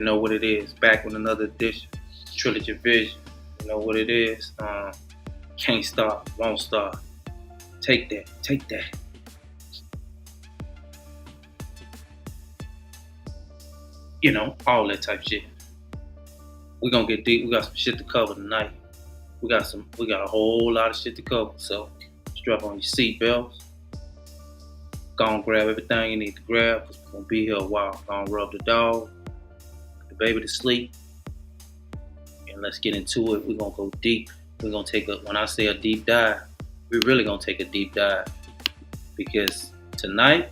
You know what it is. Back with another edition. Trilogy Vision. You know what it is. Can't stop, won't stop. Take that, take that. You know, all that type shit. We're gonna get deep. We got some shit to cover tonight. We got a whole lot of shit to cover. So strap on your seatbelts. Go and grab everything you need to grab, because we're gonna be here a while. Go and rub the dog, put the baby to sleep, and let's get into it. We're gonna go deep. We're gonna take when I say a deep dive, we're really gonna take a deep dive. Because tonight,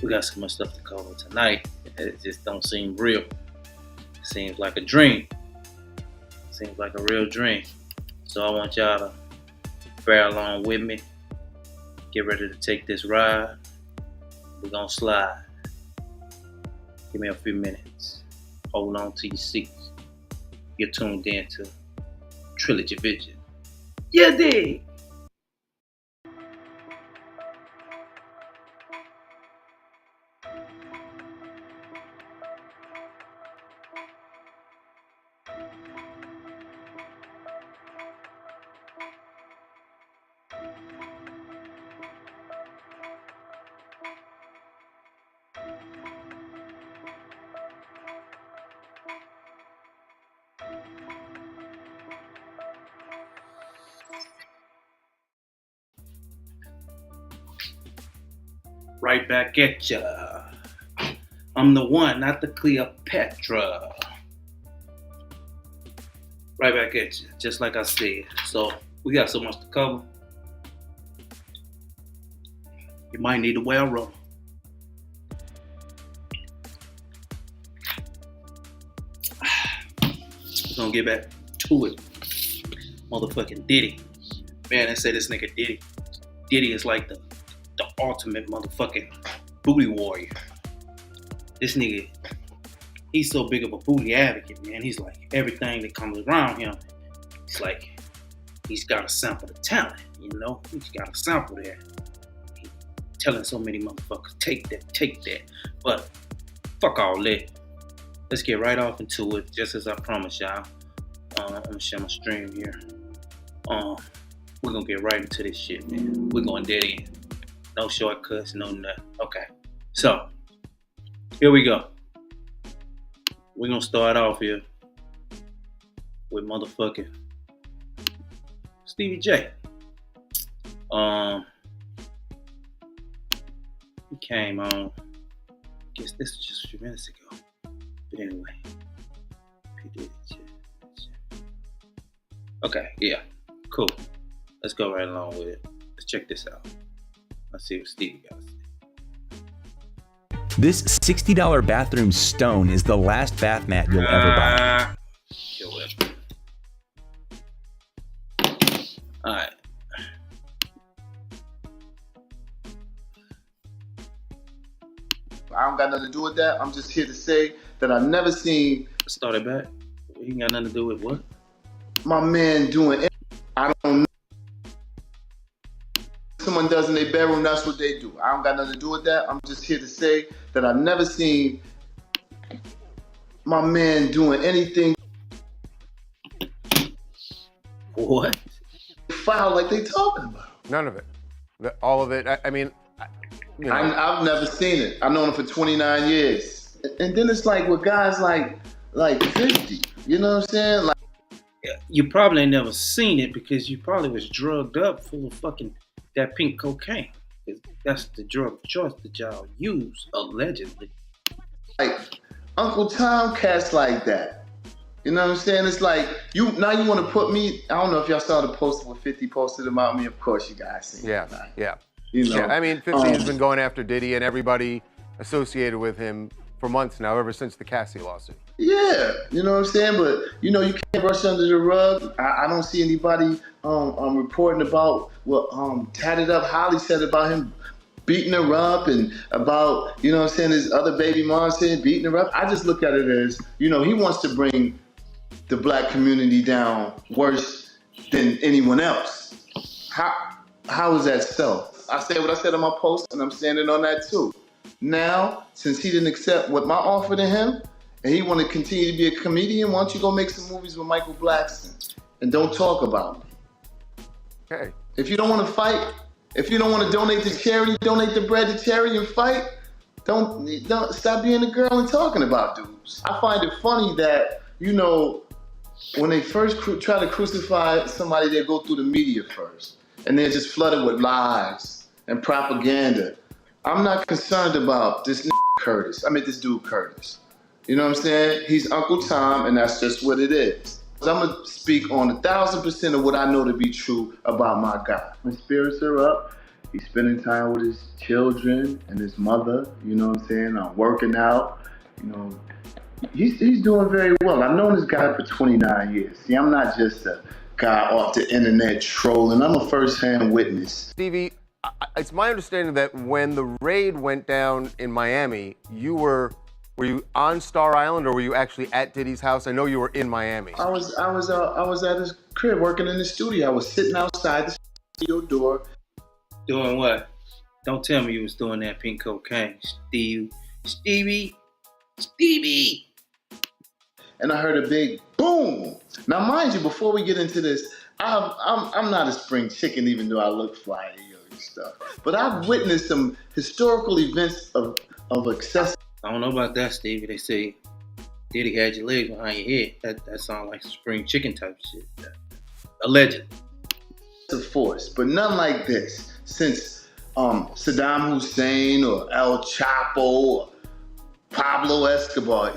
we got so much stuff to cover tonight. It just don't seem real. It seems like a dream. It seems like a real dream. So I want y'all to bear along with me. Get ready to take this ride. We're gonna slide. Give me a few minutes. Hold on to your seats. You're tuned in to Trilogy Vision. Yeah, dig. Right back at ya. I'm the one, not the Cleopatra. Right back at you, just like I said. So we got so much to cover. You might need to wear a rubber. We're gonna get back to it. Motherfucking Diddy. Man, they say this nigga Diddy. Diddy is like the ultimate motherfucking booty warrior. This nigga, he's so big of a booty advocate, man. He's like everything that comes around him. It's like he's got to sample the talent, you know? He's got to sample that. He's telling so many motherfuckers, take that. But fuck all that. Let's get right off into it, just as I promised y'all. I'm gonna share my stream here. We're gonna get right into this shit, man. We're going dead in. No shortcuts, no nothing. Okay, so here we go. We're gonna start off here with motherfucking Stevie J. He came on, I guess this was just a few minutes ago. But anyway, he did it. Okay, yeah, cool. Let's go right along with it. Let's check this out. Let's see what Stevie got to say. This $60 bathroom stone is the last bath mat you'll ever buy. Kill it. Alright. I don't got nothing to do with that. I'm just here to say that I've never seen... Start it back. He ain't got nothing to do with what? My man doing it. I don't know. Someone does in their bedroom, that's what they do. I don't got nothing to do with that. I'm just here to say that I've never seen my man doing anything What? foul like they talking about. None of it. All of it. I mean, you know. I've never seen it. I've known him for 29 years. And then it's like with guys like 50. You know what I'm saying? Like, You probably ain't never seen it because you probably was drugged up full of fucking that pink cocaine. That's the drug of choice that y'all use, allegedly. Like Uncle Tom cats like that. You know what I'm saying? It's like you want to put me. I don't know if y'all saw the poster where 50 posted about me. Of course you guys seen it. Yeah. You know, Yeah, I mean, 50 has been going after Diddy and everybody associated with him for months now, ever since the Cassie lawsuit. Yeah, you know what I'm saying? But, you know, you can't brush under the rug. I don't see anybody reporting about what Tatted Up Holly said about him beating her up and about, you know what I'm saying, his other baby mom saying beating her up. I just look at it as, you know, he wants to bring the black community down worse than anyone else. How is that so? I said what I said on my post, and I'm standing on that too. Now, since he didn't accept what my offer to him, and he want to continue to be a comedian, why don't you go make some movies with Michael Blackson and don't talk about me? Okay. If you don't want to fight, if you don't want to donate to charity, donate the bread to charity and fight. Don't stop being a girl and talking about dudes. I find it funny that, you know, when they first try to crucify somebody, they go through the media first. And they're just flooded with lies and propaganda. I'm not concerned about this this dude Curtis. You know what I'm saying? He's Uncle Tom, and that's just what it is. I'm going to speak on 1,000% of what I know to be true about my guy. My spirits are up. He's spending time with his children and his mother, you know what I'm saying? I'm working out, you know. He's doing very well. I've known this guy for 29 years. See, I'm not just a guy off the internet trolling. I'm a first-hand witness. Stevie, it's my understanding that when the raid went down in Miami, were you on Star Island or were you actually at Diddy's house? I know you were in Miami. I was at his crib working in the studio. I was sitting outside the studio door. Doing what? Don't tell me you was doing that pink cocaine, Stevie. And I heard a big boom. Now, mind you, before we get into this, I'm not a spring chicken, even though I look fly and stuff. But I've witnessed some historical events of excess. I don't know about that, Stevie. They say Diddy had your legs behind your head. That sounds like some spring chicken type shit. Allegedly. Of force, but none like this since Saddam Hussein or El Chapo or Pablo Escobar,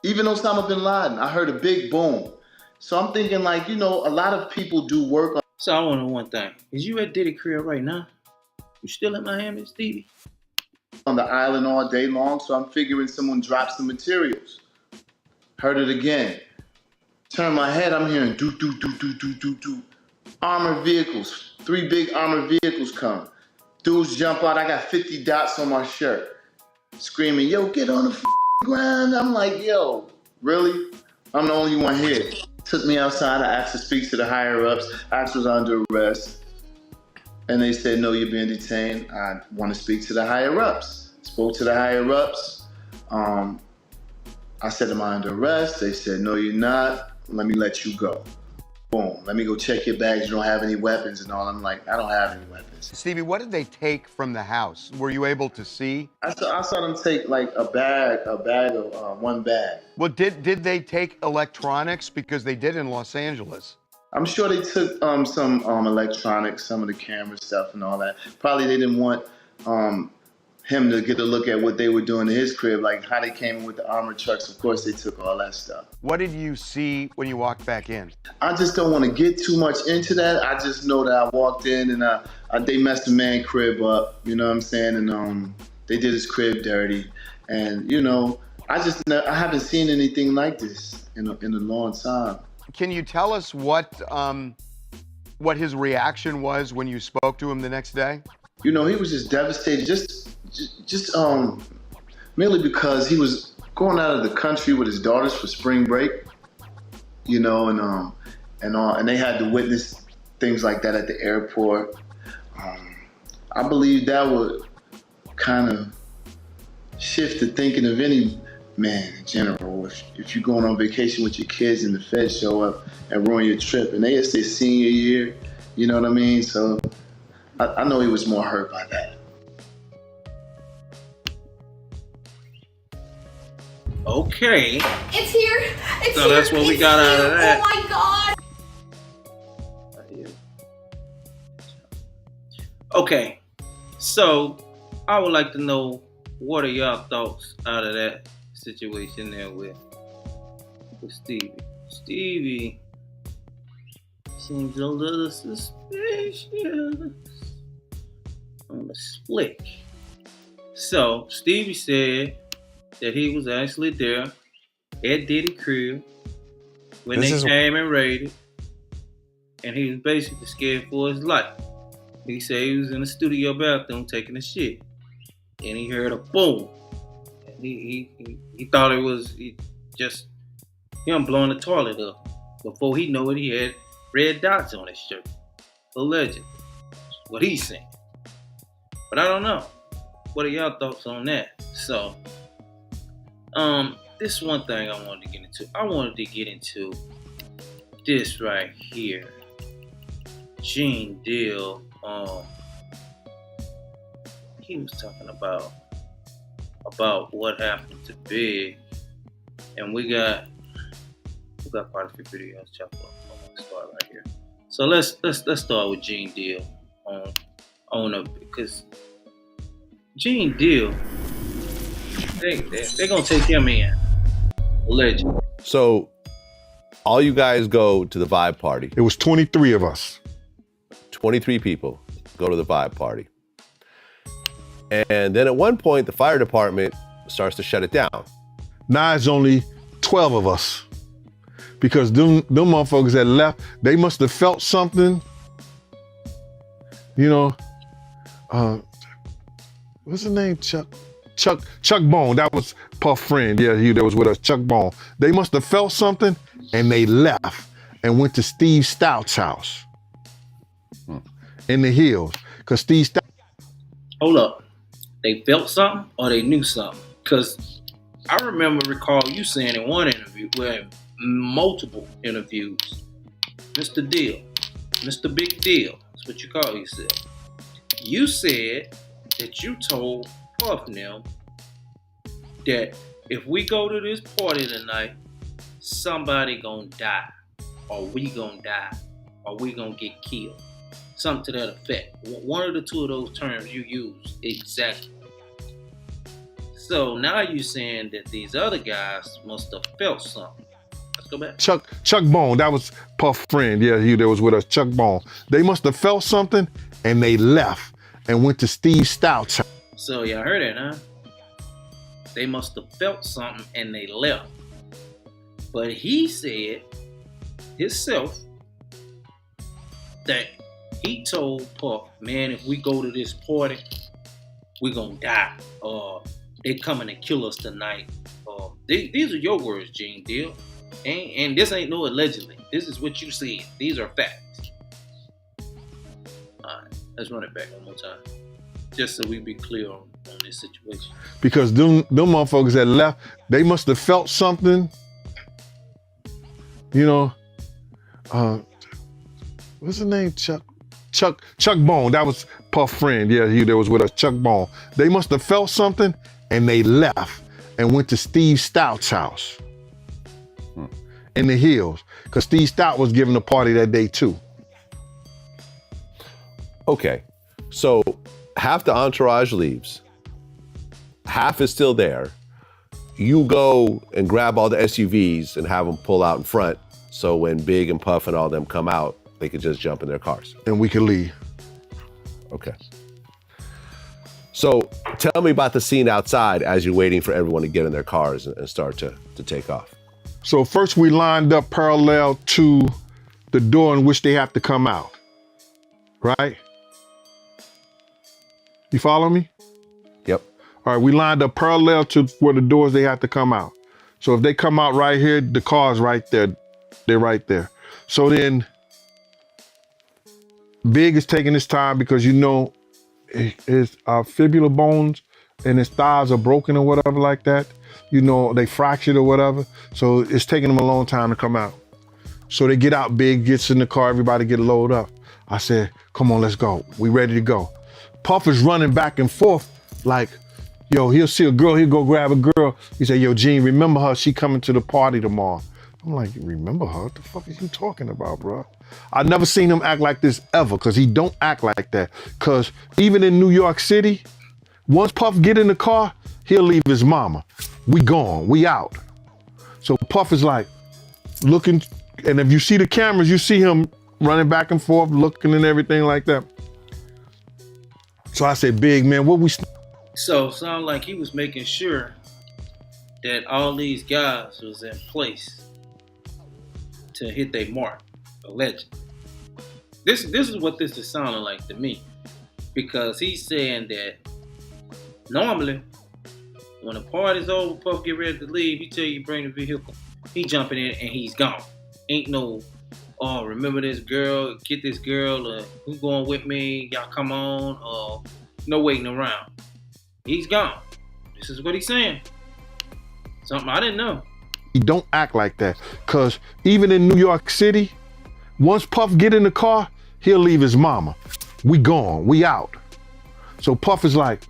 even Osama bin Laden. I heard a big boom. So I'm thinking, like, you know, a lot of people do work on. So I want to know one thing. Is you at Diddy crib right now? You still in Miami, Stevie? On the island all day long, so I'm figuring someone dropped some materials. Heard it again. Turn my head, I'm hearing do. Armored vehicles, 3 big armored vehicles come. Dudes jump out, I got 50 dots on my shirt. Screaming, yo, get on the ground. I'm like, yo, really? I'm the only one here. Took me outside, I asked to speak to the higher ups. I was under arrest. And they said, no, you're being detained. I want to speak to the higher ups. Spoke to the higher ups. I said, am I under arrest? They said, no, you're not. Let me let you go. Boom, let me go check your bags. You don't have any weapons and all. I'm like, I don't have any weapons. Stevie, what did they take from the house? Were you able to see? I saw them take like a bag of one bag. Well, did they take electronics? Because they did in Los Angeles. I'm sure they took some electronics, some of the camera stuff and all that. Probably they didn't want him to get a look at what they were doing in his crib, like how they came in with the armored trucks. Of course, they took all that stuff. What did you see when you walked back in? I just don't want to get too much into that. I just know that I walked in and they messed the man crib up, you know what I'm saying? And they did his crib dirty. And, you know, I haven't seen anything like this in a long time. Can you tell us what his reaction was when you spoke to him the next day? You know, he was just devastated, just merely because he was going out of the country with his daughters for spring break, you know, and they had to witness things like that at the airport. I believe that would kind of shift the thinking of any man in general. If you're going on vacation with your kids and the feds show up and ruin your trip, and it's their senior year, you know what I mean? So I know he was more hurt by that. Okay. It's here. It's So here. that's what we It's got out of you. that. Oh my God. Okay. So I would like to know, what are y'all thoughts out of that situation there with Stevie? Stevie seems a little suspicious on the split. So Stevie said that he was actually there at Diddy crib when they came and raided, and he was basically scared for his life. He said he was in the studio bathroom taking a shit, and he heard a boom. And he thought it was just him blowing the toilet up. Before he knew it, he had red dots on his shirt. Allegedly. That's what he's saying. But I don't know. what are y'all thoughts on that? So, this one thing I wanted to get into. I wanted to get into this right here. Gene Deal, he was talking about what happened to Big, and we got quite a few videos. I'm gonna start right here. So let's start with Gene Deal on up, because Gene Deal, they're gonna take him in. Legend. So all you guys go to the vibe party. It was 23 of us. 23 people go to the vibe party. And then at one point, the fire department starts to shut it down. Now it's only 12 of us. Because them motherfuckers that left, they must have felt something. You know, what's his name? Chuck Bone. That was Puff friend. Yeah, he that was with us, Chuck Bone. They must have felt something and they left and went to Steve Stout's house in the hills. Because Steve Stout. Hold up. They felt something or they knew something? Because I recall you saying in one interview, well, multiple interviews, Mr. Deal, Mr. Big Deal, that's what you call yourself. You said that you told Puff and them that if we go to this party tonight, somebody gonna die, or we gonna die, or we gonna get killed. Something to that effect. One of the two of those terms you used exactly. So now you're saying that these other guys must have felt something. Let's go back. Chuck Bone, that was Puff friend. Yeah, he that was with us, Chuck Bone. They must have felt something and they left and went to Steve Stout's house. So y'all heard it, huh? They must have felt something and they left. But he said himself that he told Puff, man, if we go to this party, we're gonna die. They coming to kill us tonight. These are your words, Gene Deal. And this ain't no allegedly. This is what you said. These are facts. All right, let's run it back one more time. Just so we be clear on this situation. Because them motherfuckers that left, they must have felt something. You know, what's his name? Chuck Bone. That was Puff friend. Yeah, he that was with us, Chuck Bone. They must have felt something and they left and went to Steve Stout's house in the hills. Because Steve Stout was giving a party that day too. Okay, so half the entourage leaves. Half is still there. You go and grab all the SUVs and have them pull out in front, so when Big and Puff and all them come out, they could just jump in their cars. And we could leave. Okay. So tell me about the scene outside as you're waiting for everyone to get in their cars and start to take off. So first we lined up parallel to the door in which they have to come out, right? You follow me? Yep. All right, we lined up parallel to where the doors they have to come out. So if they come out right here, the car's right there. They're right there. So then Big is taking his time because you know his fibula bones and his thighs are broken or whatever like that. You know, they fractured or whatever. So it's taking them a long time to come out. So they get out, Big gets in the car, everybody get loaded up. I said, come on, let's go. We ready to go. Puff is running back and forth like, yo, he'll see a girl, he'll go grab a girl. He said, yo, Gene, remember her, she coming to the party tomorrow. I'm like, remember her? What the fuck is you talking about, bro? I never seen him act like this ever, because he don't act like that. Because even in New York City, once Puff get in the car, he'll leave his mama. We gone, we out. So Puff is like looking, and if you see the cameras, you see him running back and forth, looking and everything like that. So I said, Big man, what we... So sound like he was making sure that all these guys was in place to hit their mark, allegedly. This is what this is sounding like to me, because he's saying that normally when the party's over, Puff get ready to leave, he tell you bring the vehicle, he jumping in and he's gone. Ain't no, oh, remember this girl, get this girl, who going with me, y'all come on, no waiting around. He's gone. This is what he's saying. Something I didn't know. He don't act like that. Cause even in New York City, once Puff get in the car, he'll leave his mama. We gone, we out. So Puff is like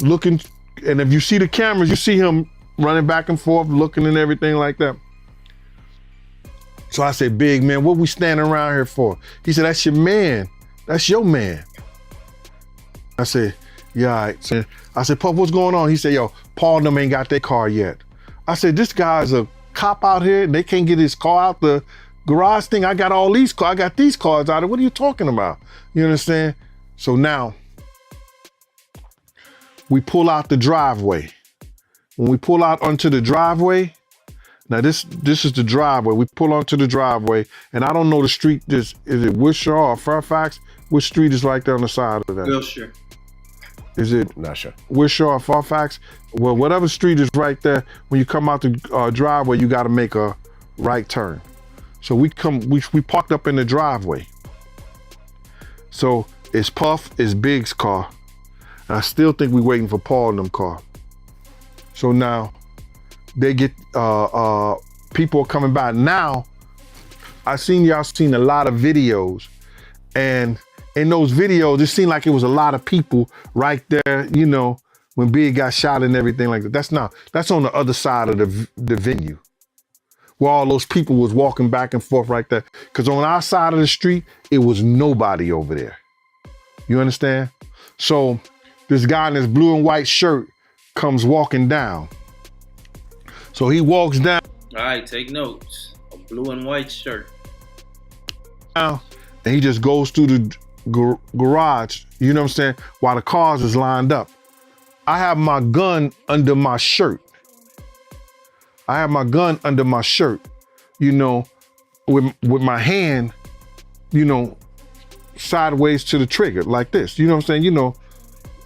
looking, and if you see the cameras, you see him running back and forth, looking and everything like that. So I said, big man, what we standing around here for? He said, that's your man. That's your man. I said, yeah, all right. So I said, Puff, what's going on? He said, yo, Paul and them ain't got their car yet. I said, this guy's a cop out here and they can't get his car out the garage thing. I got all these cars. I got these cars out of. What are you talking about? You understand? So now we pull out the driveway. When we pull out onto the driveway, now this is the driveway. We pull onto the driveway, and I don't know the street. Is it Wishaw or Fairfax? Which street is like that on the side of that? Wilshire. Is it Not sure. Wishaw or Fairfax? Well, whatever street is right there, when you come out the driveway, you got to make a right turn. So we parked up in the driveway. So it's Puff, it's Big's car. And I still think we're waiting for Paul and them car. So now they get, people are coming by. Now, y'all seen a lot of videos, and in those videos, it seemed like it was a lot of people right there, you know, when Big got shot and everything like that. That's on the other side of the venue, where all those people was walking back and forth right there. Because on our side of the street, it was nobody over there. You understand? So this guy in this blue and white shirt comes walking down. So he walks down. All right, take notes. A blue and white shirt. And he just goes through the garage, you know what I'm saying, while the cars is lined up. I have my gun under my shirt. You know, with my hand, you know, sideways to the trigger like this. You know what I'm saying? You know,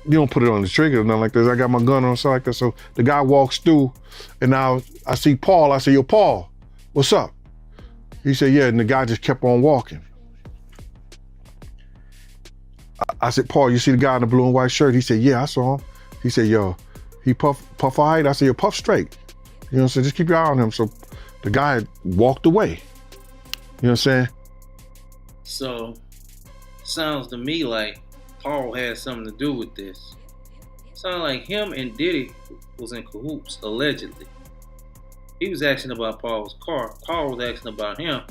you don't put it on the trigger or nothing like this. I got my gun on so like that. So the guy walks through, and now I see Paul. I say, yo, Paul, what's up? He said, yeah, and the guy just kept on walking. I said, Paul, you see the guy in the blue and white shirt? He said, yeah, I saw him. He said, yo, he Puff all right? I said, yo, Puff straight. You know what I'm saying? Just keep your eye on him. So the guy walked away. You know what I'm saying? So, sounds to me like Paul had something to do with this. Sounds like him and Diddy was in cahoots, allegedly. He was asking about Paul's car. Paul was asking about him.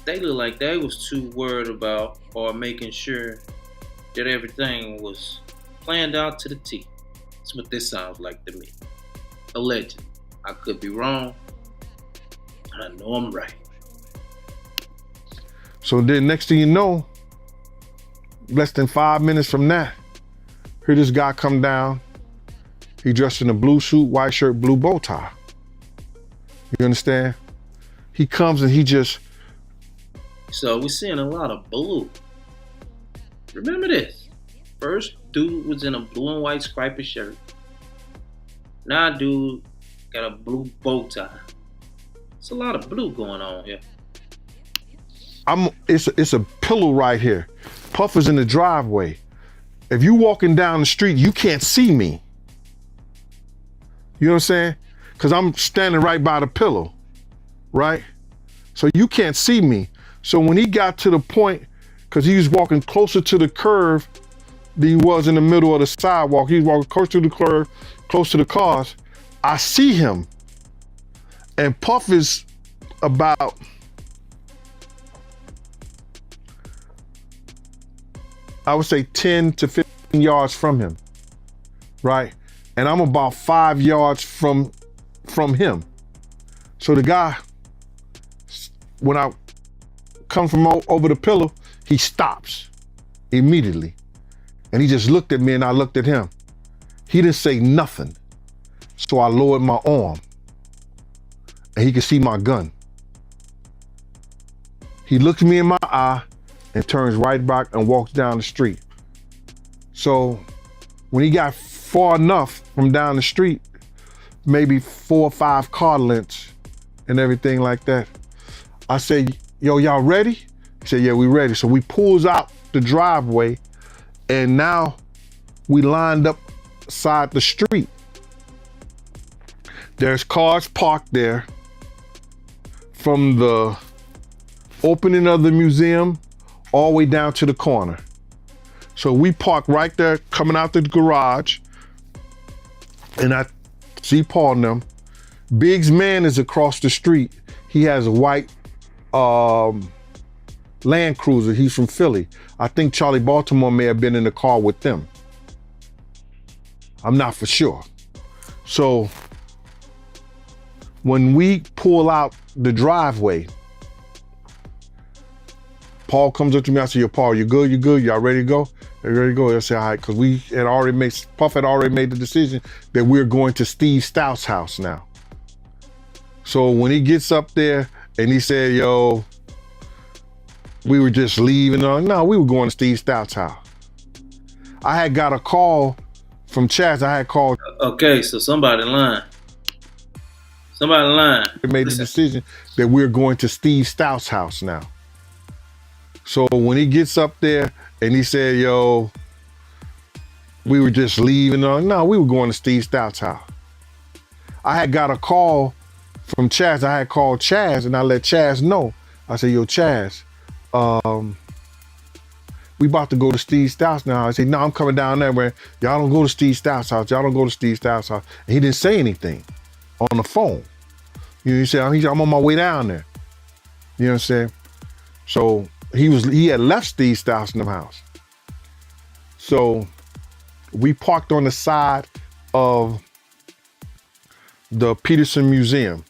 They look like they was too worried about or making sure that everything was planned out to the T. That's what this sounds like to me. Allegedly. I could be wrong, but I know I'm right. So then next thing you know, less than 5 minutes from that, hear this guy come down. He dressed in a blue suit, white shirt, blue bow tie. You understand? He comes and he just... So we're seeing a lot of blue. Remember this. First dude was in a blue and white striped shirt. Now dude got a blue bow tie. It's a lot of blue going on here. It's a pillow right here. Puff is in the driveway. If you walking down the street, you can't see me. You know what I'm saying? Because I'm standing right by the pillow, right? So you can't see me. So when he got to the point, because he was walking closer to the curve than he was in the middle of the sidewalk, he was walking close to the curve, close to the cars, I see him. And Puff is about, I would say 10 to 15 yards from him, right? And I'm about 5 yards from him. So the guy, when I come from over the pillow, he stops immediately. And he just looked at me and I looked at him. He didn't say nothing. So I lowered my arm and he could see my gun. He looked me in my eye and turns right back and walks down the street. So when he got far enough from down the street, maybe 4 or 5 car lengths and everything like that, I said, yo, y'all ready? He said, yeah, we ready. So we pulls out the driveway and now we lined up side the street. There's cars parked there from the opening of the museum all the way down to the corner. So we park right there coming out the garage, and I see Paul and them. Big's man is across the street. He has a white Land Cruiser. He's from Philly. I think Charlie Baltimore may have been in the car with them. I'm not for sure. So when we pull out the driveway, Paul comes up to me. I say, "Yo, Paul, you good? You good? Y'all ready to go?" They're ready to go. I say, "All right," because Puff had already made the decision that we're going to Steve Stout's house now. So when he gets up there and he said, "Yo, we were just leaving," no, we were going to Steve Stout's house. I had got a call from Chaz. I had called. Okay, so somebody lying. Somebody lying. They made the decision that we're going to Steve Stout's house now. So when he gets up there and he said, "Yo, we were just leaving," no, we were going to Steve Stout's house. I had got a call from Chaz. I had called Chaz and I let Chaz know. I said, "Yo, Chaz, we about to go to Steve Stout's now." I said, "No, I'm coming down there, man. Y'all don't go to Steve Stout's house. Y'all don't go to Steve Stout's house." And he didn't say anything on the phone. You know, he said, "I'm on my way down there." You know what I'm saying? So he had left Steve Stout's in the house. So we parked on the side of the Peterson Museum.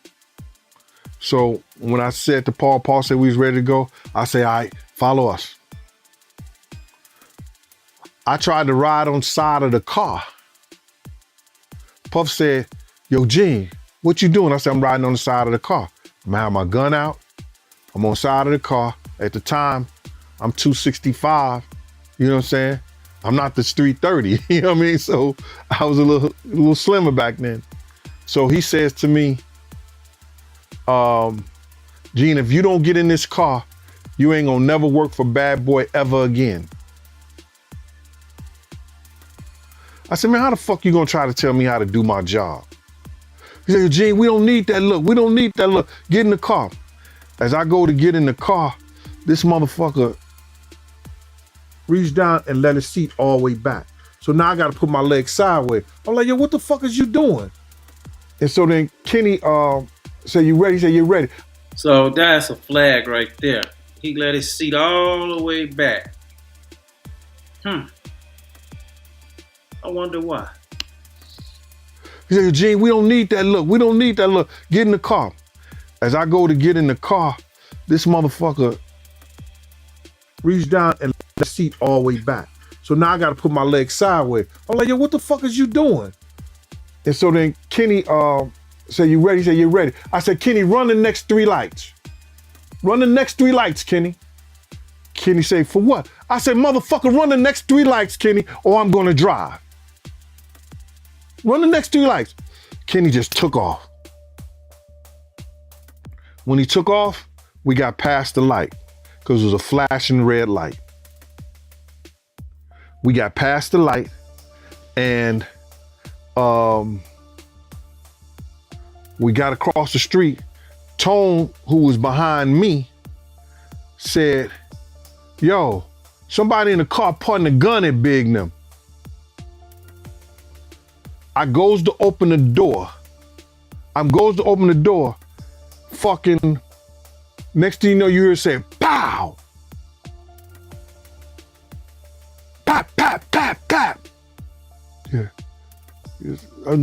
So when I said to Paul said we was ready to go, I say, "All right, follow us." I tried to ride on the side of the car. Puff said, "Yo, Gene, what you doing?" I said, "I'm riding on the side of the car. I'm gonna have my gun out. I'm on the side of the car." At the time, I'm 265. You know what I'm saying? I'm not the street 30. You know what I mean? So I was a little slimmer back then. So he says to me, "Gene, if you don't get in this car, you ain't gonna never work for Bad Boy ever again." I said, "Man, how the fuck you gonna try to tell me how to do my job?" He said, "Gene, we don't need that look. We don't need that look. Get in the car." As I go to get in the car, this motherfucker reached down and let his seat all the way back. So now I gotta put my legs sideways. I'm like, "Yo, what the fuck is you doing?" And so then Kenny said, "You ready?" He said, "You ready?" So that's a flag right there. He let his seat all the way back. I wonder why. He said, "Gene, we don't need that look. We don't need that look. Get in the car." As I go to get in the car, this motherfucker reached down and let the seat all the way back. So now I gotta put my legs sideways. I'm like, "Yo, what the fuck is you doing?" And so then Kenny said, "You ready?" He said, "You ready?" I said, "Kenny, run the next 3 lights. Run the next 3 lights, Kenny." Kenny said, "For what?" I said, "Motherfucker, run the next 3 lights, Kenny, or I'm gonna drive. Run the next 3 lights." Kenny just took off. When he took off, we got past the light because it was a flashing red light. We got past the light and we got across the street. Tone, who was behind me, said, "Yo, somebody in the car pointing a gun at Big and them." I goes to open the door. Fucking, next thing you know, you hear it say, "Pow!" Pap, pap, pap, pap. Yeah.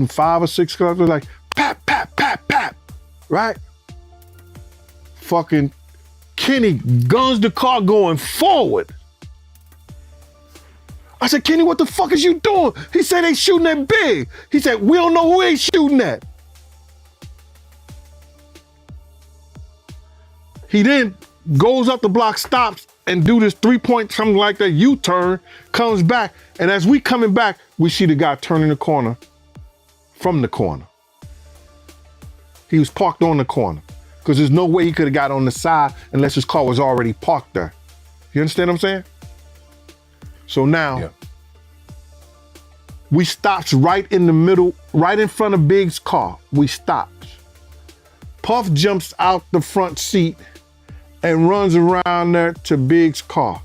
5 or 6 cars were like, pap, pap, pap, pap. Right? Fucking Kenny guns the car going forward. I said, "Kenny, what the fuck is you doing?" He said, "They shooting at Big." He said, "We don't know who they shooting at." He then goes up the block, stops, and do this 3-point, something like that, U-turn, comes back. And as we coming back, we see the guy turning the corner from the corner. He was parked on the corner because there's no way he could have got on the side unless his car was already parked there. You understand what I'm saying? So now, We stops right in the middle, right in front of Big's car. We stops. Puff jumps out the front seat and runs around there to Big's car.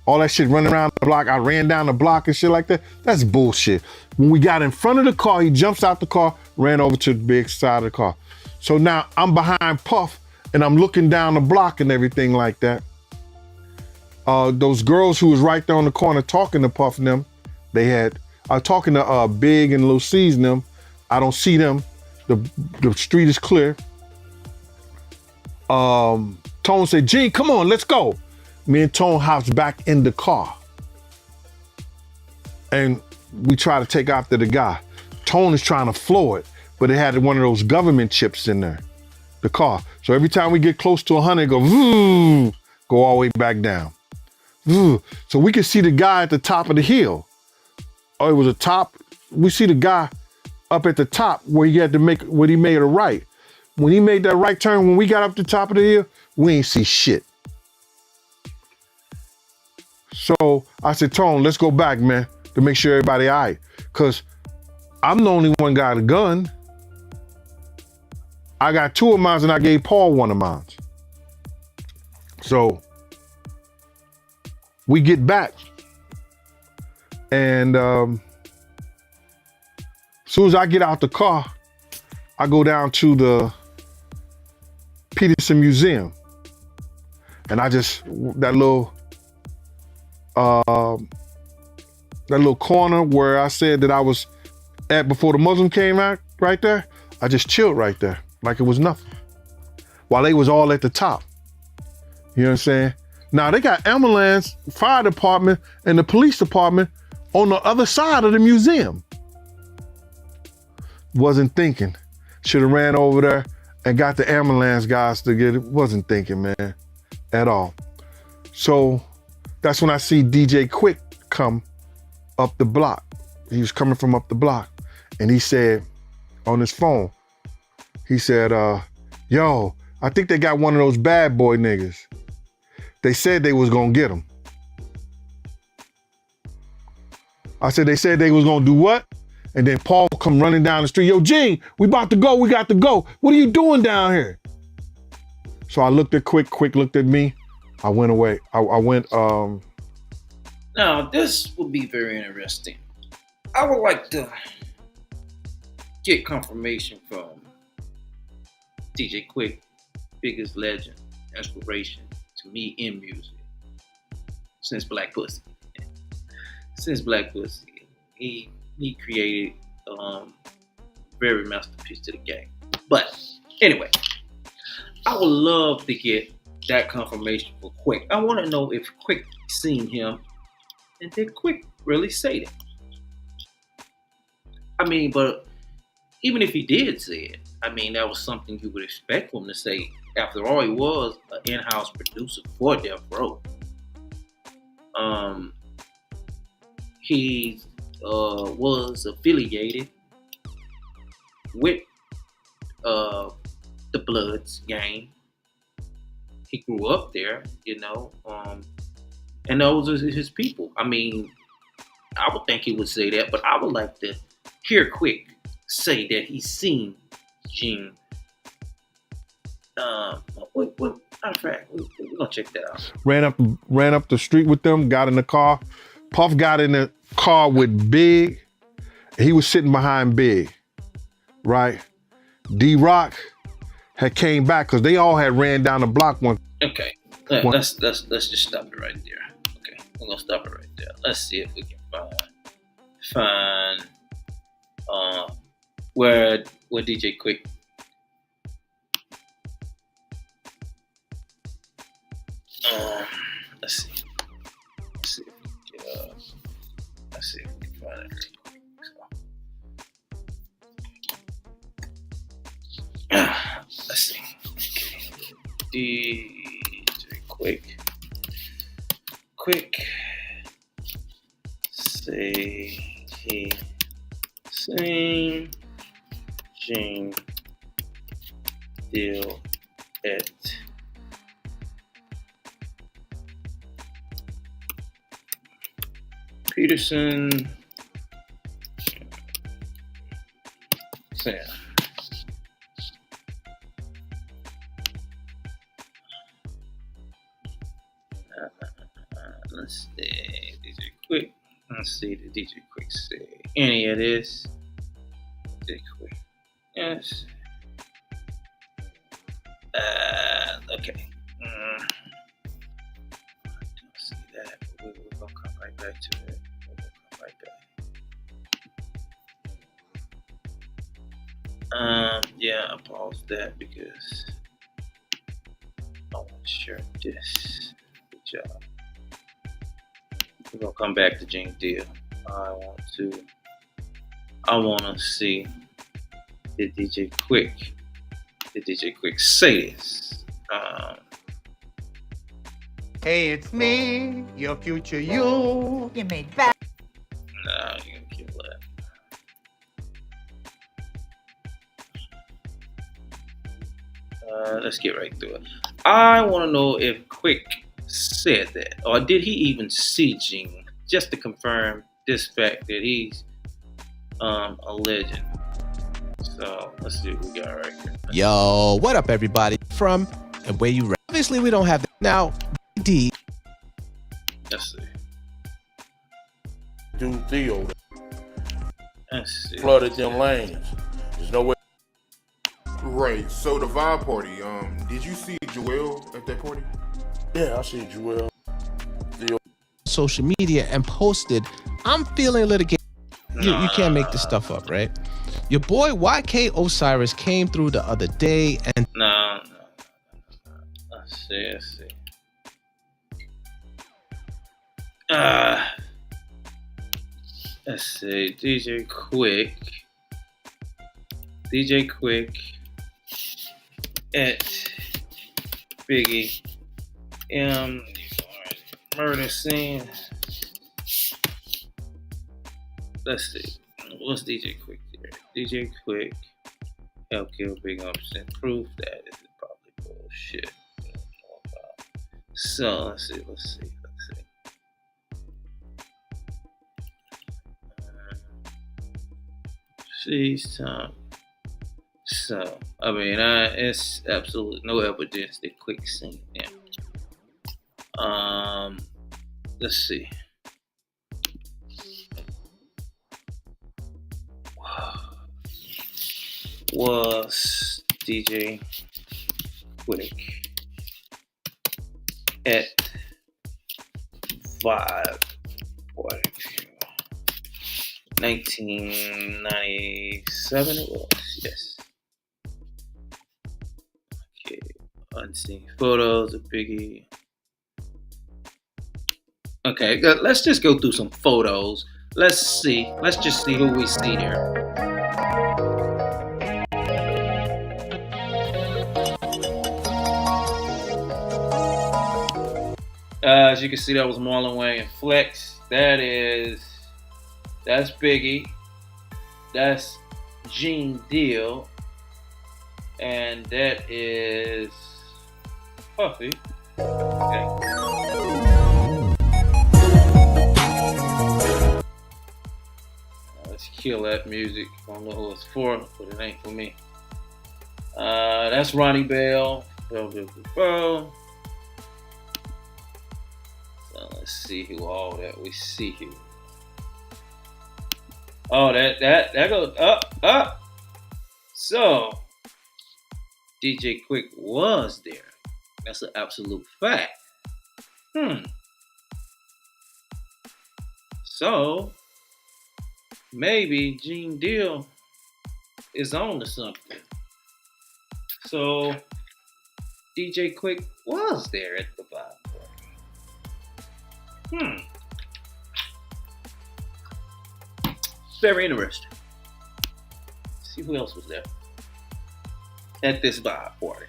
All that shit running around the block. I ran down the block and shit like that. That's bullshit. When we got in front of the car, he jumps out the car, ran over to the big side of the car. So now I'm behind Puff and I'm looking down the block and everything like that. Those girls who was right there on the corner talking to Puff and them, I was talking to Big and Lil C's and them. I don't see them. The street is clear. Tone said, Gene, come on, let's go. Me and Tone hops back in the car. And we try to take after the guy. Tone is trying to floor it, but it had one of those government chips in there, the car. So every time we get close to 100, it go, woo, go all the way back down. Woo. So we could see the guy at the top of the hill. Oh, it was a top. We see the guy up at the top where he had to make, when he made a right. When he made that right turn, when we got up to the top of the hill, we ain't see shit. So I said, Tone, let's go back, man, to make sure everybody all right. Because I'm the only one got a gun. I got 2 of mine and I gave Paul 1 of mine. So we get back. And as soon as I get out the car, I go down to the Peterson Museum. And I just, that little corner where I said that I was at before the Muslim came out, right there, I just chilled right there like it was nothing. While they was all at the top. You know what I'm saying? Now they got ambulance, fire department, and the police department on the other side of the museum. Wasn't thinking. Should have ran over there and got the ambulance guys to get it. Wasn't thinking, man, at all. So that's when I see DJ Quick come up the block. He was coming from up the block. And he said on his phone, he said, yo, I think they got one of those bad boy niggas. They said they was gonna get him. I said, they said they was gonna do what? And then Paul come running down the street. Yo, Gene, we about to go, we got to go. What are you doing down here? So I looked at Quick looked at me. I went away. I went, Now, this would be very interesting. I would like to get confirmation from DJ Quick, biggest legend, inspiration to me in music since Black Pussy. Since Black Pussy, he created very masterpiece to the game. But anyway, I would love to get that confirmation for Quick. I want to know if Quick seen him and did Quick really say that. I mean, but even if he did say it, I mean, that was something you would expect him to say. After all, he was an in-house producer for Death Row. He was affiliated with the Bloods gang. He grew up there, you know, and those are his people. I mean, I would think he would say that, but I would like to hear Quick say that he's seen Gene. Matter of fact, we're gonna check that out. Ran up the street with them, got in the car. Puff got in the car with Big. He was sitting behind Big, right? D-Rock had came back because they all had ran down the block one. Okay, let's just stop it right there. Okay, we're gonna stop it right there. Let's see if we can find where DJ Quick. Let's see if we can find it. Let's see. Okay. DJ Quick. Say he seen Gene deal at Peterson So, yeah. Let's see, DJ Quick. Let's see, the DJ Quick say any of this. DJ Quick. Yes. Okay. Don't see that. We're gonna come right back to it. We're gonna come right back. Yeah, I paused that because I want to share this. Good job. We're gonna come back to Gene Deal. I want to see the DJ Quick say this. Hey, it's me, your future you. You made bad. Nah, you can kill that. Let's get right through it. I want to know if Quick said that, or did he even see Gene, just to confirm this fact that he's a legend. So let's see what we got right here. Yo, what up, everybody? From and where you rap. Obviously, we don't have that. Now, D. Let's see. Dude Theo Let's see. flooded them lanes. There's no way. Right. So the vibe party. Did you see Joel at that party? Yeah, I see Joel. Theo. Social media and posted, I'm feeling litigated. You can't make this stuff up, right? Your boy YK Osiris came through the other day and No. Let's see. Let's see. DJ Quick at Biggie murder scene. Let's see. What's DJ Quick here? DJ Quick helped kill Big Upson. Proof that is probably bullshit. So let's see. She's time. So I mean, it's absolutely no evidence that Quick seen him. Let's see. Was DJ Quick at Vibe Barbecue 1997 it was, yes. Okay, unseen photos of Biggie. Okay, let's just go through some photos. Let's just see who we see here. As you can see, that was Marlon Wayne and Flex. That's Biggie. That's Gene Deal. And that is Puffy. Okay. Let's kill that music. I don't know who it's for, but it ain't for me. That's Ronnie Bell. So let's see who all that we see here. Oh, that goes up. So DJ Quick was there. That's an absolute fact. So maybe Gene Deal is on to something. So DJ Quick was there at the Vibe party. Very interesting. Let's see who else was there at this Vibe party.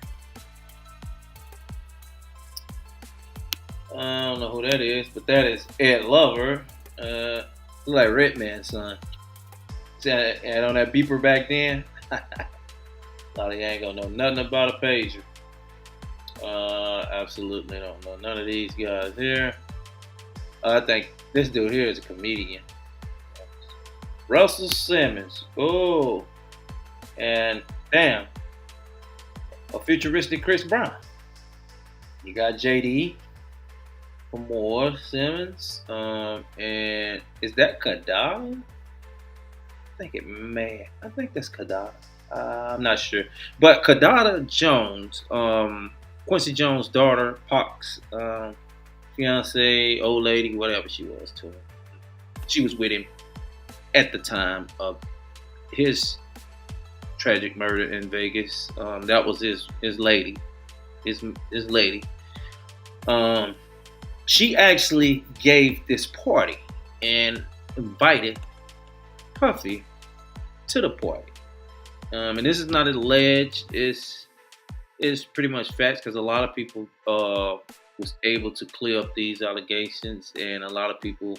I don't know who that is, but that is Ed Lover. Look like Redman's son. Had on that beeper back then. A lot of you ain't gonna know nothing about a pager. Absolutely don't know none of these guys here. I think this dude here is a comedian. Russell Simmons. Oh, And damn, a futuristic Chris Brown. You got JD for more Simmons. And is that Kadala? I think that's Kadala. I'm not sure. But Kadala Jones, Quincy Jones' daughter, Pac's fiance, old lady, whatever she was to him. She was with him at the time of his tragic murder in Vegas. That was his lady. His lady. She actually gave this party and invited Puffy to the party. And this is not alleged. It's pretty much facts because a lot of people was able to clear up these allegations, and a lot of people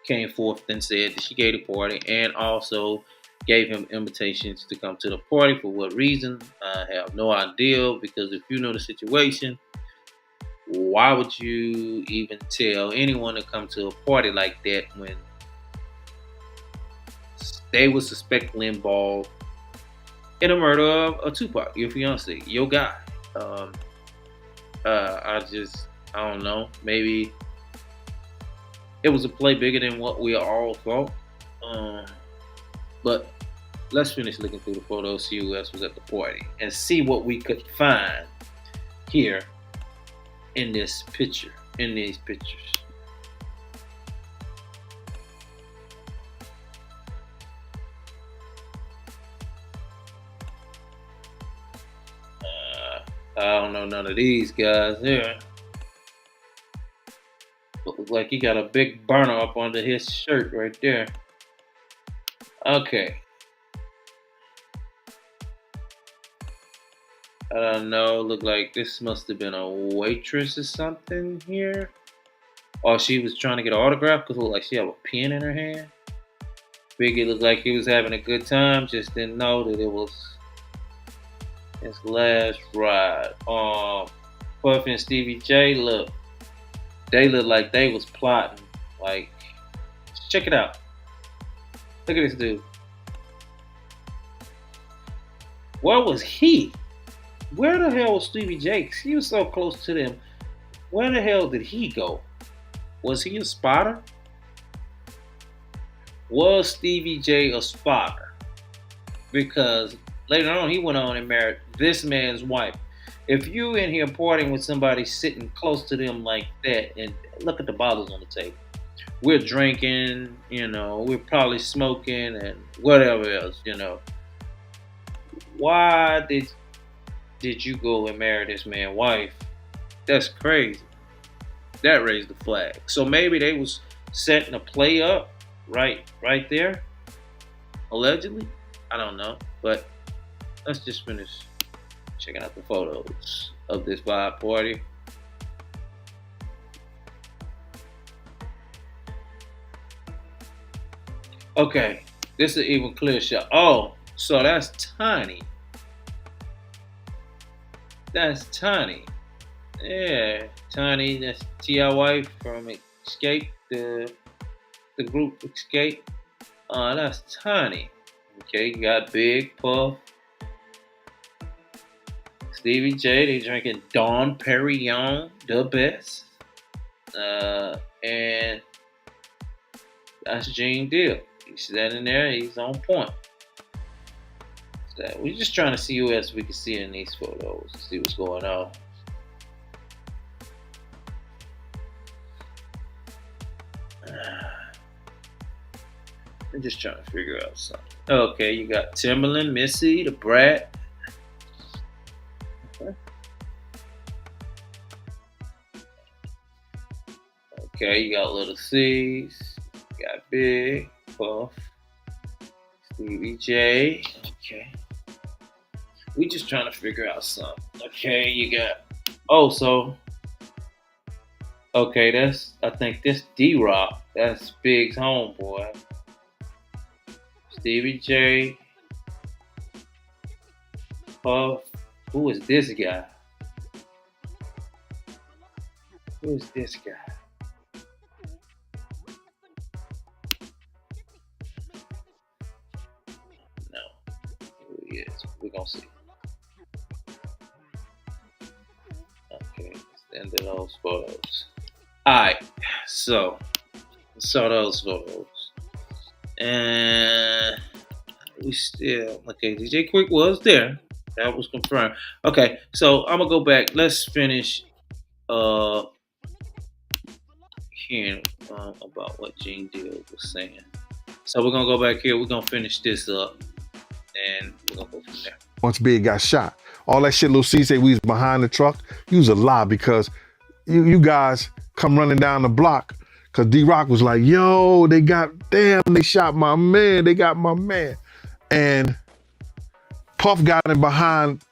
came forth and said that she gave the party and also gave him invitations to come to the party. For what reason? I have no idea, because if you know the situation, why would you even tell anyone to come to a party like that when they were suspectedly involved in the murder of Tupac, your fiance, your guy? I don't know. Maybe it was a play bigger than what we all thought. But let's finish looking through the photos, see who else was at the party, and see what we could find here in this picture, in these pictures. I don't know none of these guys here. Looks like he got a big burner up under his shirt right there. Okay. I don't know. Look like this must have been a waitress or something here. Or she was trying to get an autograph because it looked like she had a pen in her hand. Biggie looked like he was having a good time. Just didn't know that it was his last ride. Puffy and Stevie J, look. They look like they was plotting. Like, check it out. Look at this dude. Where was he? Where the hell was Stevie J? He was so close to them. Where the hell did he go? Was he a spotter? Was Stevie J a spotter? Because later on he went on and married this man's wife. If you in here partying with somebody sitting close to them like that, and look at the bottles on the table. We're drinking, we're probably smoking and whatever else, Why did you go and marry this man's wife? That's crazy. That raised the flag. So maybe they was setting a play up right there, allegedly. I don't know, but let's just finish checking out the photos of this vibe party. Okay, this is an even clear shot. Oh, so that's Tiny. That's Tiny. Yeah, Tiny, that's T.I. wife from Escape, the group Escape. That's Tiny. Okay, you got Big, Puff, Stevie J. They drinking Dom Perignon, the best. And that's Gene Deal. He's standing there. He's on point. So we're just trying to see who else we can see in these photos. See what's going on. I'm just trying to figure out something. Okay, you got Timberland, Missy, the Brat. Okay, you got Little C's, you got Big, Puff, Stevie J. Okay. We just trying to figure out something. Okay, you got okay, I think this D-Rock, that's Big's homeboy. Stevie J, Puff. Who is this guy? Who is this guy? No. Who he is? we're gonna see. Okay, and then those photos. Alright, so saw those photos. And we still okay, DJ Quick was there. That was confirmed. Okay, so I'm gonna go back. Let's finish hearing about what Gene Deal was saying. So we're gonna go back here, we're gonna finish this up, and we're gonna go from there. Once Big got shot, all that shit Lil C said we was behind the truck, he was a lie because you guys come running down the block because D-Rock was like, yo, they shot my man, they got my man. And Puff got in behind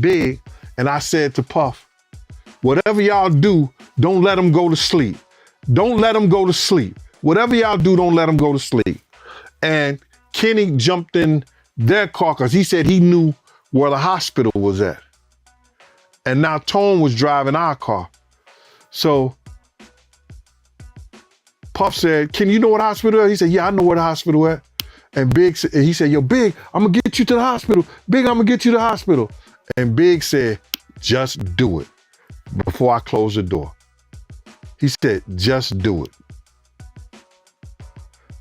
Big, and I said to Puff, whatever y'all do, don't let him go to sleep. Don't let him go to sleep. Whatever y'all do, don't let him go to sleep. And Kenny jumped in their car because he said he knew where the hospital was at. And now Tone was driving our car. So Puff said, Kenny, you know what hospital is? He said, yeah, I know where the hospital is. And Big, he said, yo, Big, I'm gonna get you to the hospital. Big, I'm gonna get you to the hospital. And Big said, just do it before I close the door. He said, just do it.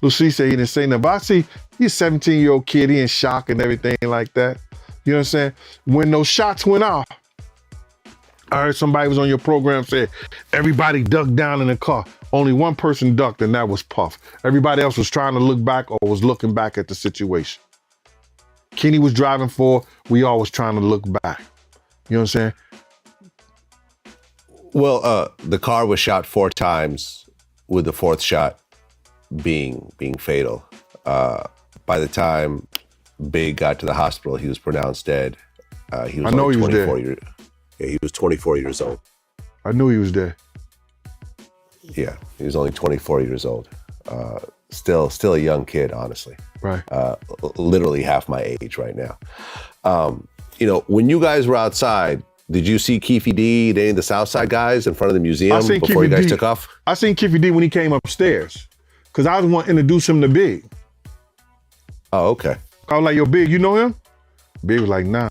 Lucy said he didn't say nothing. But I see he's a 17-year-old kid, he in shock and everything like that. You know what I'm saying? When those shots went off, I heard somebody was on your program say, everybody ducked down in the car. Only one person ducked, and that was Puff. Everybody else was trying to look back or was looking back at the situation. Kenny was driving forward. We all was trying to look back. You know what I'm saying? Well, the car was shot 4 times, with the 4th shot being fatal. By the time Big got to the hospital, he was pronounced dead. He was only 24 years. Yeah, he was 24 years old. I knew he was dead. Yeah, he was only 24 years old. Still a young kid, honestly. Right. Literally half my age right now. You know, when you guys were outside, did you see Keefy D, any of the Southside guys in front of the museum before you guys took off? I seen Keefy D when he came upstairs because I was want to introduce him to Big. Oh, okay. I was like, yo, Big, you know him? Big was like, nah.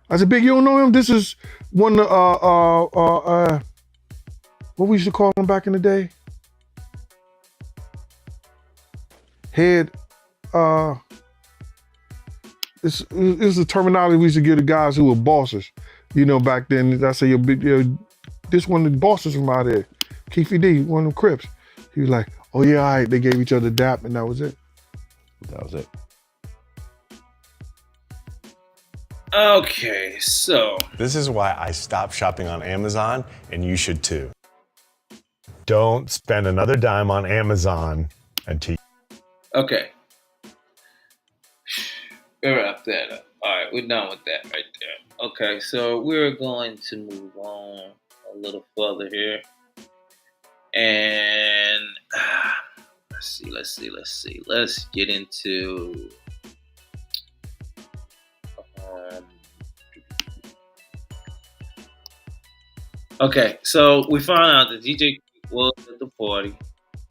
I said, Big, you don't know him? This is one of what we used to call him back in the day? Head, it's the terminology we used to give the guys who were bosses. You know, back then, I say, yo, Big, this one of the bosses from out there, Keefy D, one of them Crips. He was like, oh yeah, all right. They gave each other dap and that was it. That was it. Okay, so. This is why I stopped shopping on Amazon, and you should too. Don't spend another dime on Amazon until. Okay. We'll wrap that up. All right, we're done with that right there. Okay, so we're going to move on a little further here. And let's see. Let's get into okay, so we found out that DJ was at the party,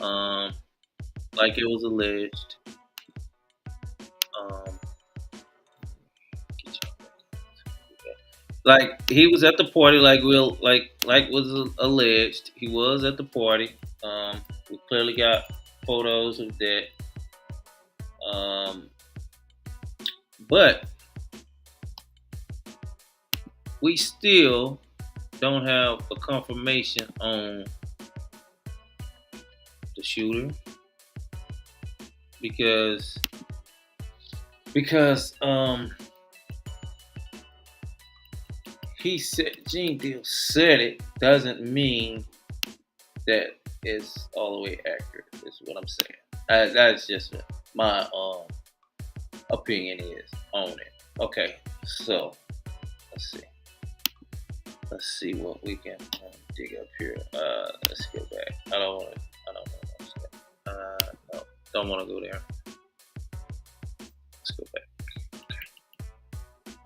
like it was alleged. Like he was at the party, like was alleged. He was at the party. We clearly got photos of that. But we still don't have a confirmation on the shooter because he said Gene Deal said it doesn't mean that it's all the way accurate. Is what I'm saying. That's just my opinion is on it. Okay, so let's see what we can dig up here. Let's go back. I don't want to. No, don't want to go there. Let's go back. Okay.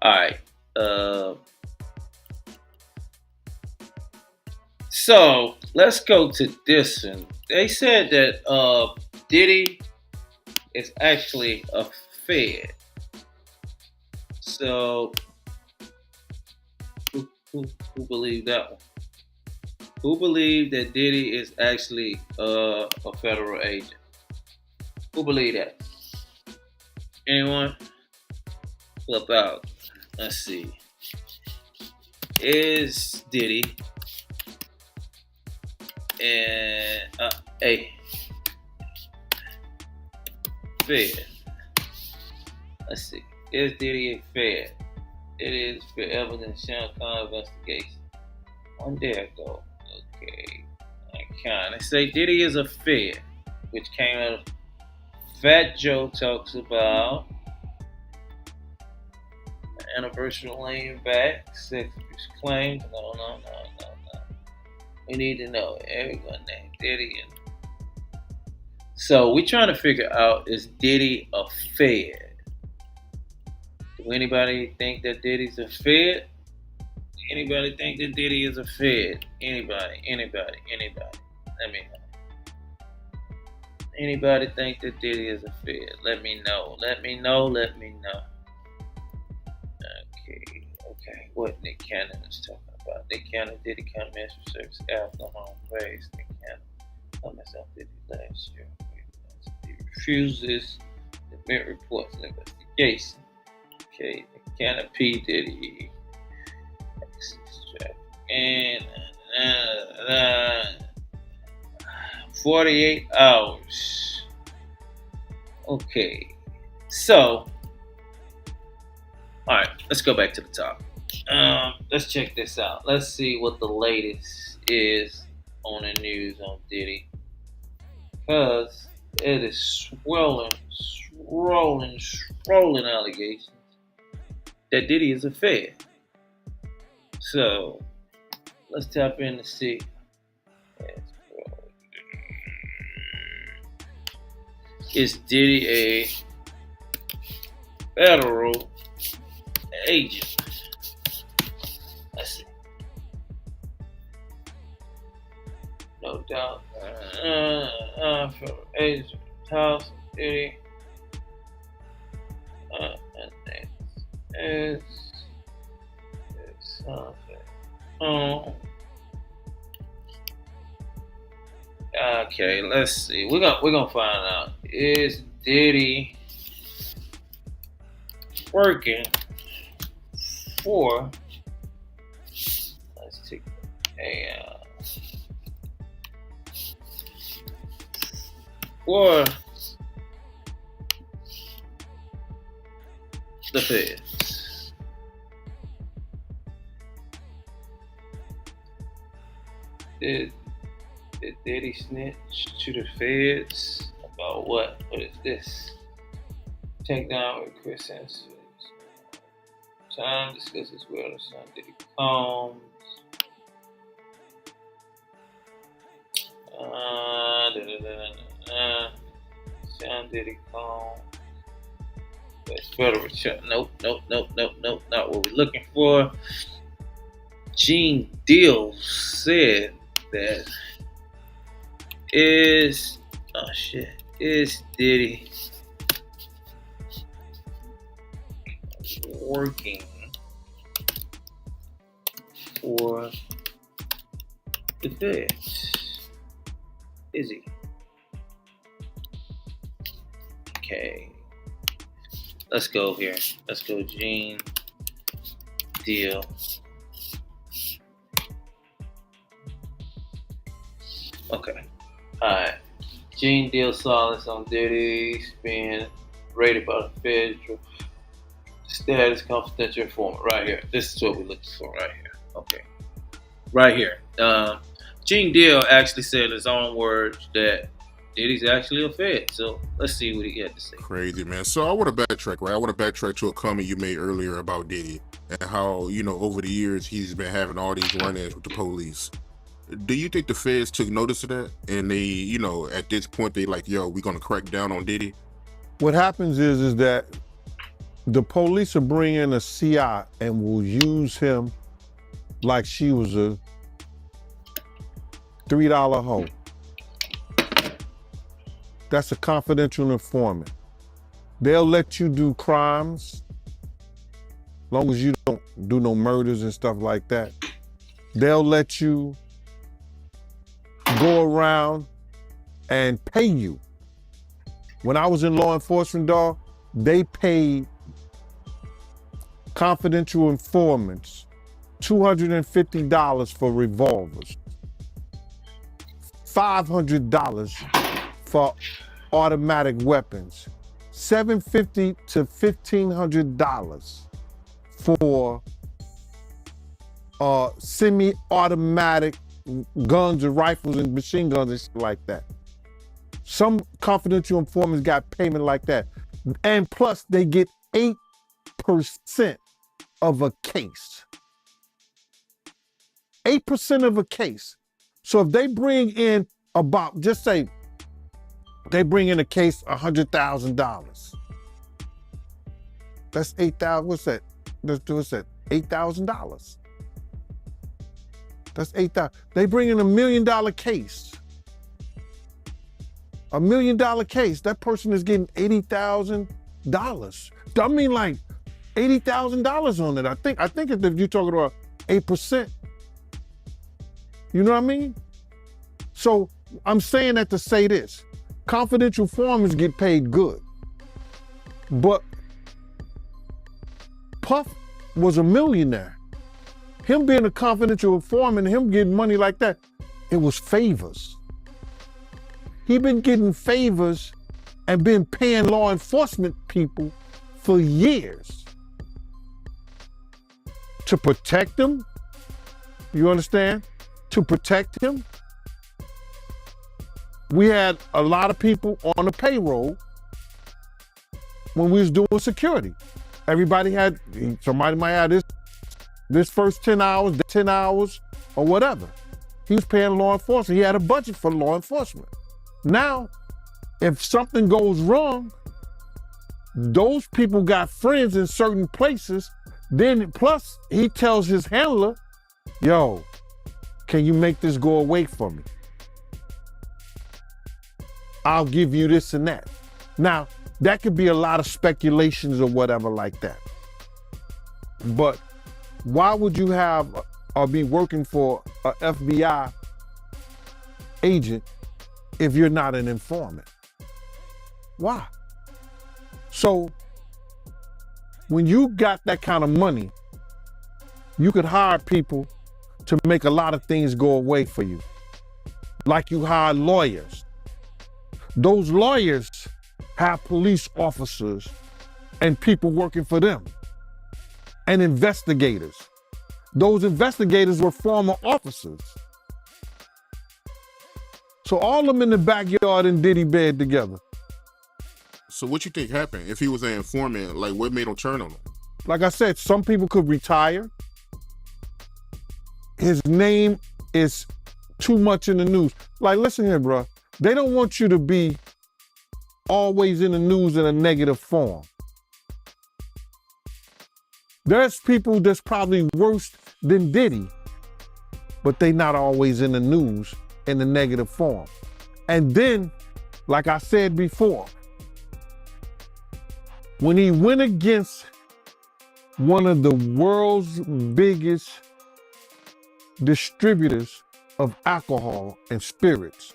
All right. So let's go to this one. They said that Diddy is actually a Fed. So, who believed that one? Who believed that Diddy is actually a federal agent? Who believed that? Anyone? Flip out. Let's see. Is Diddy and Fed? Let's see. Is Diddy a Fed? It is for evidence Sean Connery investigation. 1 day ago. Okay. I kind of say Diddy is a Fed, which came out of Fat Joe talks about anniversary laying back, sex abuse claims. No. We need to know everyone named Diddy. So we're trying to figure out, is Diddy a Fed? Do anybody think that Diddy's a Fed? Anybody think that Diddy is a Fed? Anybody? Let me know. Anybody think that Diddy is a Fed? Let me know. Okay. What Nick Cannon is talking about. Nick Cannon, Diddy Commercial Service after home base. Nick Cannon. MSL Diddy last year. He refuses to admit reports of investigation. Okay. Nick Cannon P. Diddy. And 48 hours. Okay. So, all right, let's go back to the top. Let's check this out. Let's see what the latest is on the news on Diddy. Because it is swollen allegations that Diddy is a Fed. So, let's tap in to see. Is Diddy a federal agent? Let's see. No doubt. Federal agent. House Diddy. It's something. Okay, let's see. We're gonna find out. Is Diddy working for? Let's take for the Feds. Did Diddy snitch to the Feds about what? What is this? Take down with Chris Hansen. Time discusses where the son Diddy Combs. Son Diddy Combs. That's federal check. Nope. Not what we're looking for. Gene Deal said that is Diddy working for the Feds? Is he? Okay. Let's go here. Let's go Gene Deal. Okay. Alright. Gene Deal saw this on Diddy's being rated by the federal status confidential informant. Right here. This is what we're looking for right here. Okay. Right here. Gene Deal actually said in his own words that Diddy's actually a Fed. So let's see what he had to say. Crazy, man. So I want to backtrack, right? I want to backtrack to a comment you made earlier about Diddy and how, over the years he's been having all these run-ins with the police. Do you think the Feds took notice of that? And they, at this point, they like, yo, we're going to crack down on Diddy? What happens is that the police will bring in a CI and will use him like she was a $3 hoe. That's a confidential informant. They'll let you do crimes long as you don't do no murders and stuff like that, they'll let you go around and pay you. When I was in law enforcement, dog, they paid confidential informants $250 for revolvers, $500 for automatic weapons, $750 to $1,500 for semi-automatic guns and rifles and machine guns and shit like that. Some confidential informants got payment like that. And plus they get 8% of a case. 8% of a case. So if they bring in about, just say, they bring in a case $100,000. That's 8,000. What's that? What's that? $8,000. That's 8,000. They bring in $1 million case. $1 million case. That person is getting $80,000. I mean, like $80,000 on it. I think if you're talking about 8%. You know what I mean? So I'm saying that to say this. Confidential informants get paid good. But Puff was a millionaire. Him being a confidential informant, him getting money like that, it was favors. He been getting favors and been paying law enforcement people for years to protect him. You understand? To protect him. We had a lot of people on the payroll when we was doing security. Everybody had, somebody might have this first 10 hours or whatever. He was paying law enforcement. He had a budget for law enforcement. Now, if something goes wrong, those people got friends in certain places. Then plus he tells his handler, yo, can you make this go away for me? I'll give you this and that. Now, that could be a lot of speculations or whatever like that. But why would you have or be working for a FBI agent if you're not an informant? Why? So when you got that kind of money, you could hire people to make a lot of things go away for you. Like you hire lawyers. Those lawyers have police officers and people working for them and investigators. Those investigators were former officers. So all of them in the backyard in Diddy bed together. So what you think happened if he was an informant? Like, what made him turn on him? Like I said, some people could retire. His name is too much in the news. Like, listen here, bro. They don't want you to be always in the news in a negative form. There's people that's probably worse than Diddy, but they not always in the news in a negative form. And then, like I said before, when he went against one of the world's biggest distributors of alcohol and spirits,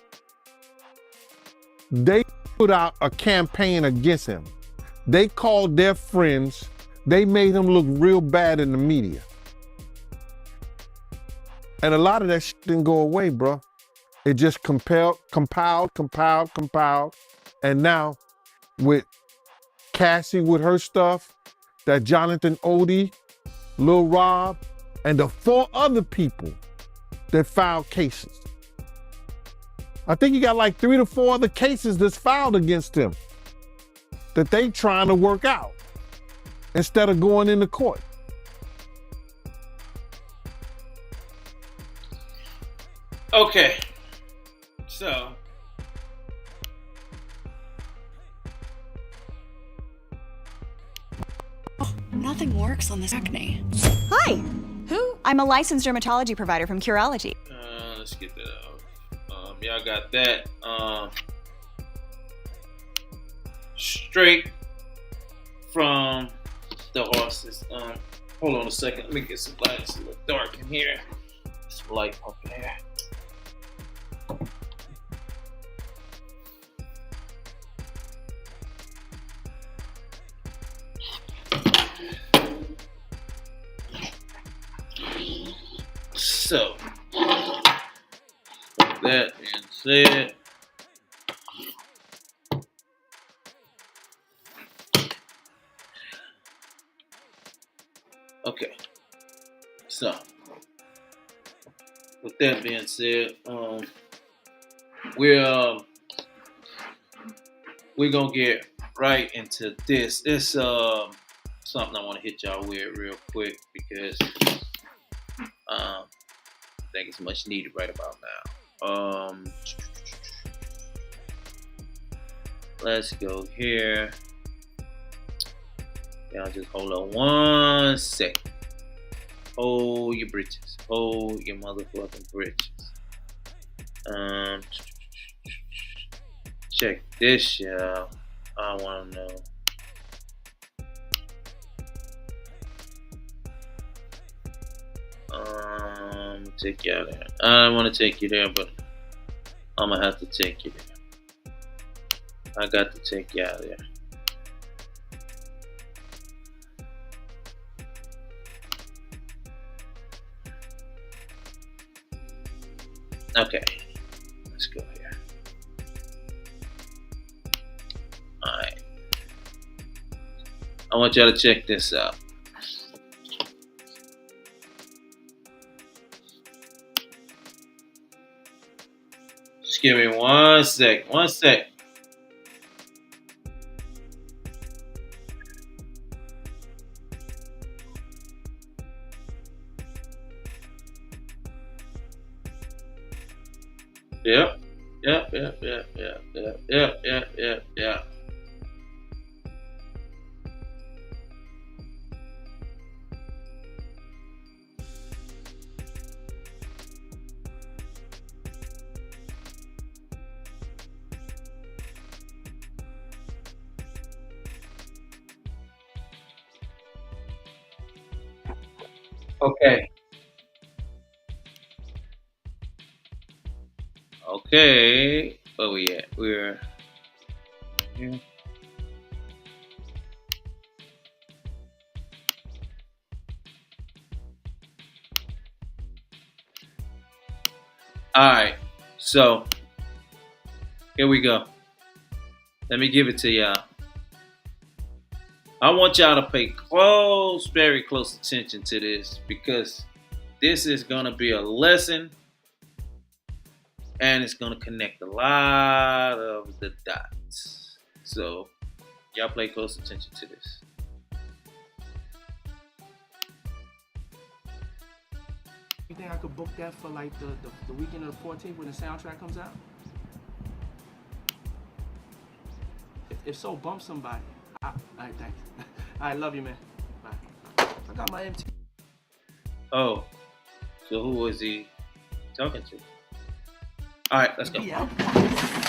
they put out a campaign against him. They called their friends. They made him look real bad in the media. And a lot of that shit didn't go away, bro. It just compiled. And now with Cassie with her stuff, that Jonathan Odie, Lil Rob, and the 4 other people that filed cases. I think he got like 3 to 4 other cases that's filed against him that they trying to work out instead of going into court. Okay, so nothing works on this acne. Hi, who? I'm a licensed dermatology provider from Curology. Let's get that out. Y'all got that. Straight from the horses. Hold on a second. Let me get some light. It's a little dark in here. Some light up in here. So, that being said, okay. So, with that being said, we're gonna get right into this. It's something I want to hit y'all with real quick because I think it's much needed right about now. Let's go here. Y'all just hold on 1 second. Hold your britches. Hold your motherfucking britches. Check this shit out. I want to know. Take you out there. I want to take you there, but I'm gonna have to take you there. I got to take you out there. Okay, let's go here. All right, I want y'all to check this out. Just give me 1 sec. 1 sec. Yep. Okay. Okay. Where we at? We're here. All right. So here we go. Let me give it to y'all. I want y'all to pay close, very close attention to this because this is going to be a lesson and it's going to connect a lot of the dots. So y'all pay close attention to this. You think I could book that for like the weekend of the 14th when the soundtrack comes out? If so, bump somebody. All right, thanks. All right, love you, man. Bye. I got my MT. Oh, so who was he talking to? All right, let's go. Yeah,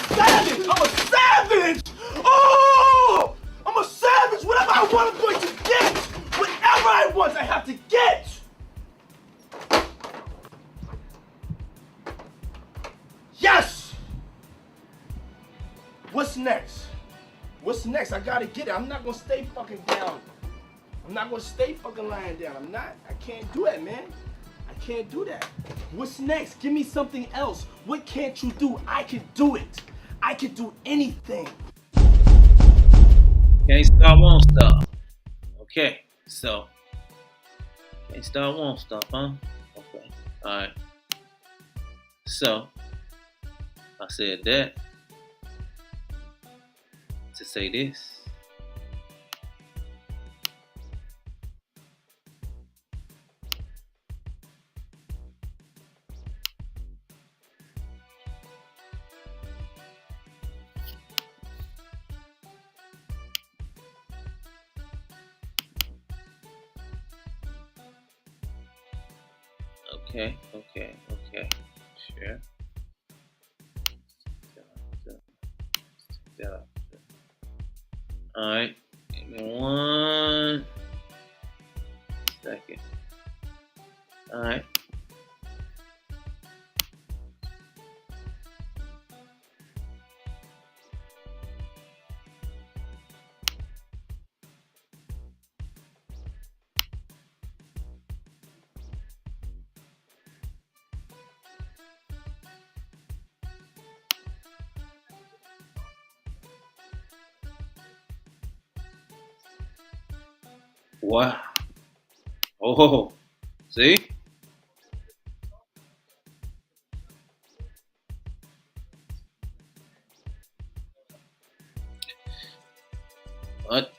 savage! I'm a savage! Oh! I'm a savage! Whatever I want, I'm going to get! Whatever I want, I have to get! Yes! What's next? What's next? I gotta get it. I'm not gonna stay fucking down. I'm not gonna stay fucking lying down. I'm not. I can't do that, man. I can't do that. What's next? Give me something else. What can't you do? I can do it. I can do anything. Can't stop, won't stop. Okay, so can't stop, won't stop, huh? Okay, all right. So I said that to say this. Okay. Sure. All right. Give me 1 second. All right. Wow. Oh, see? What?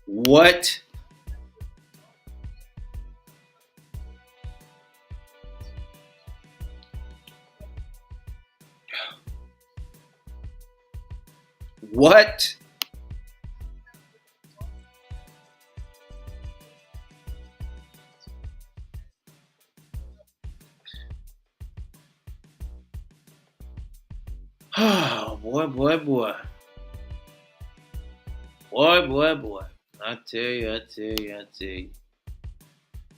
What? What? Oh, boy. Boy. I tell you.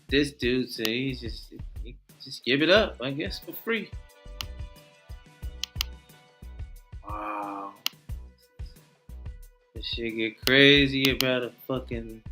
This dude said he just give it up, I guess, for free. Wow. This shit get crazy about a fucking...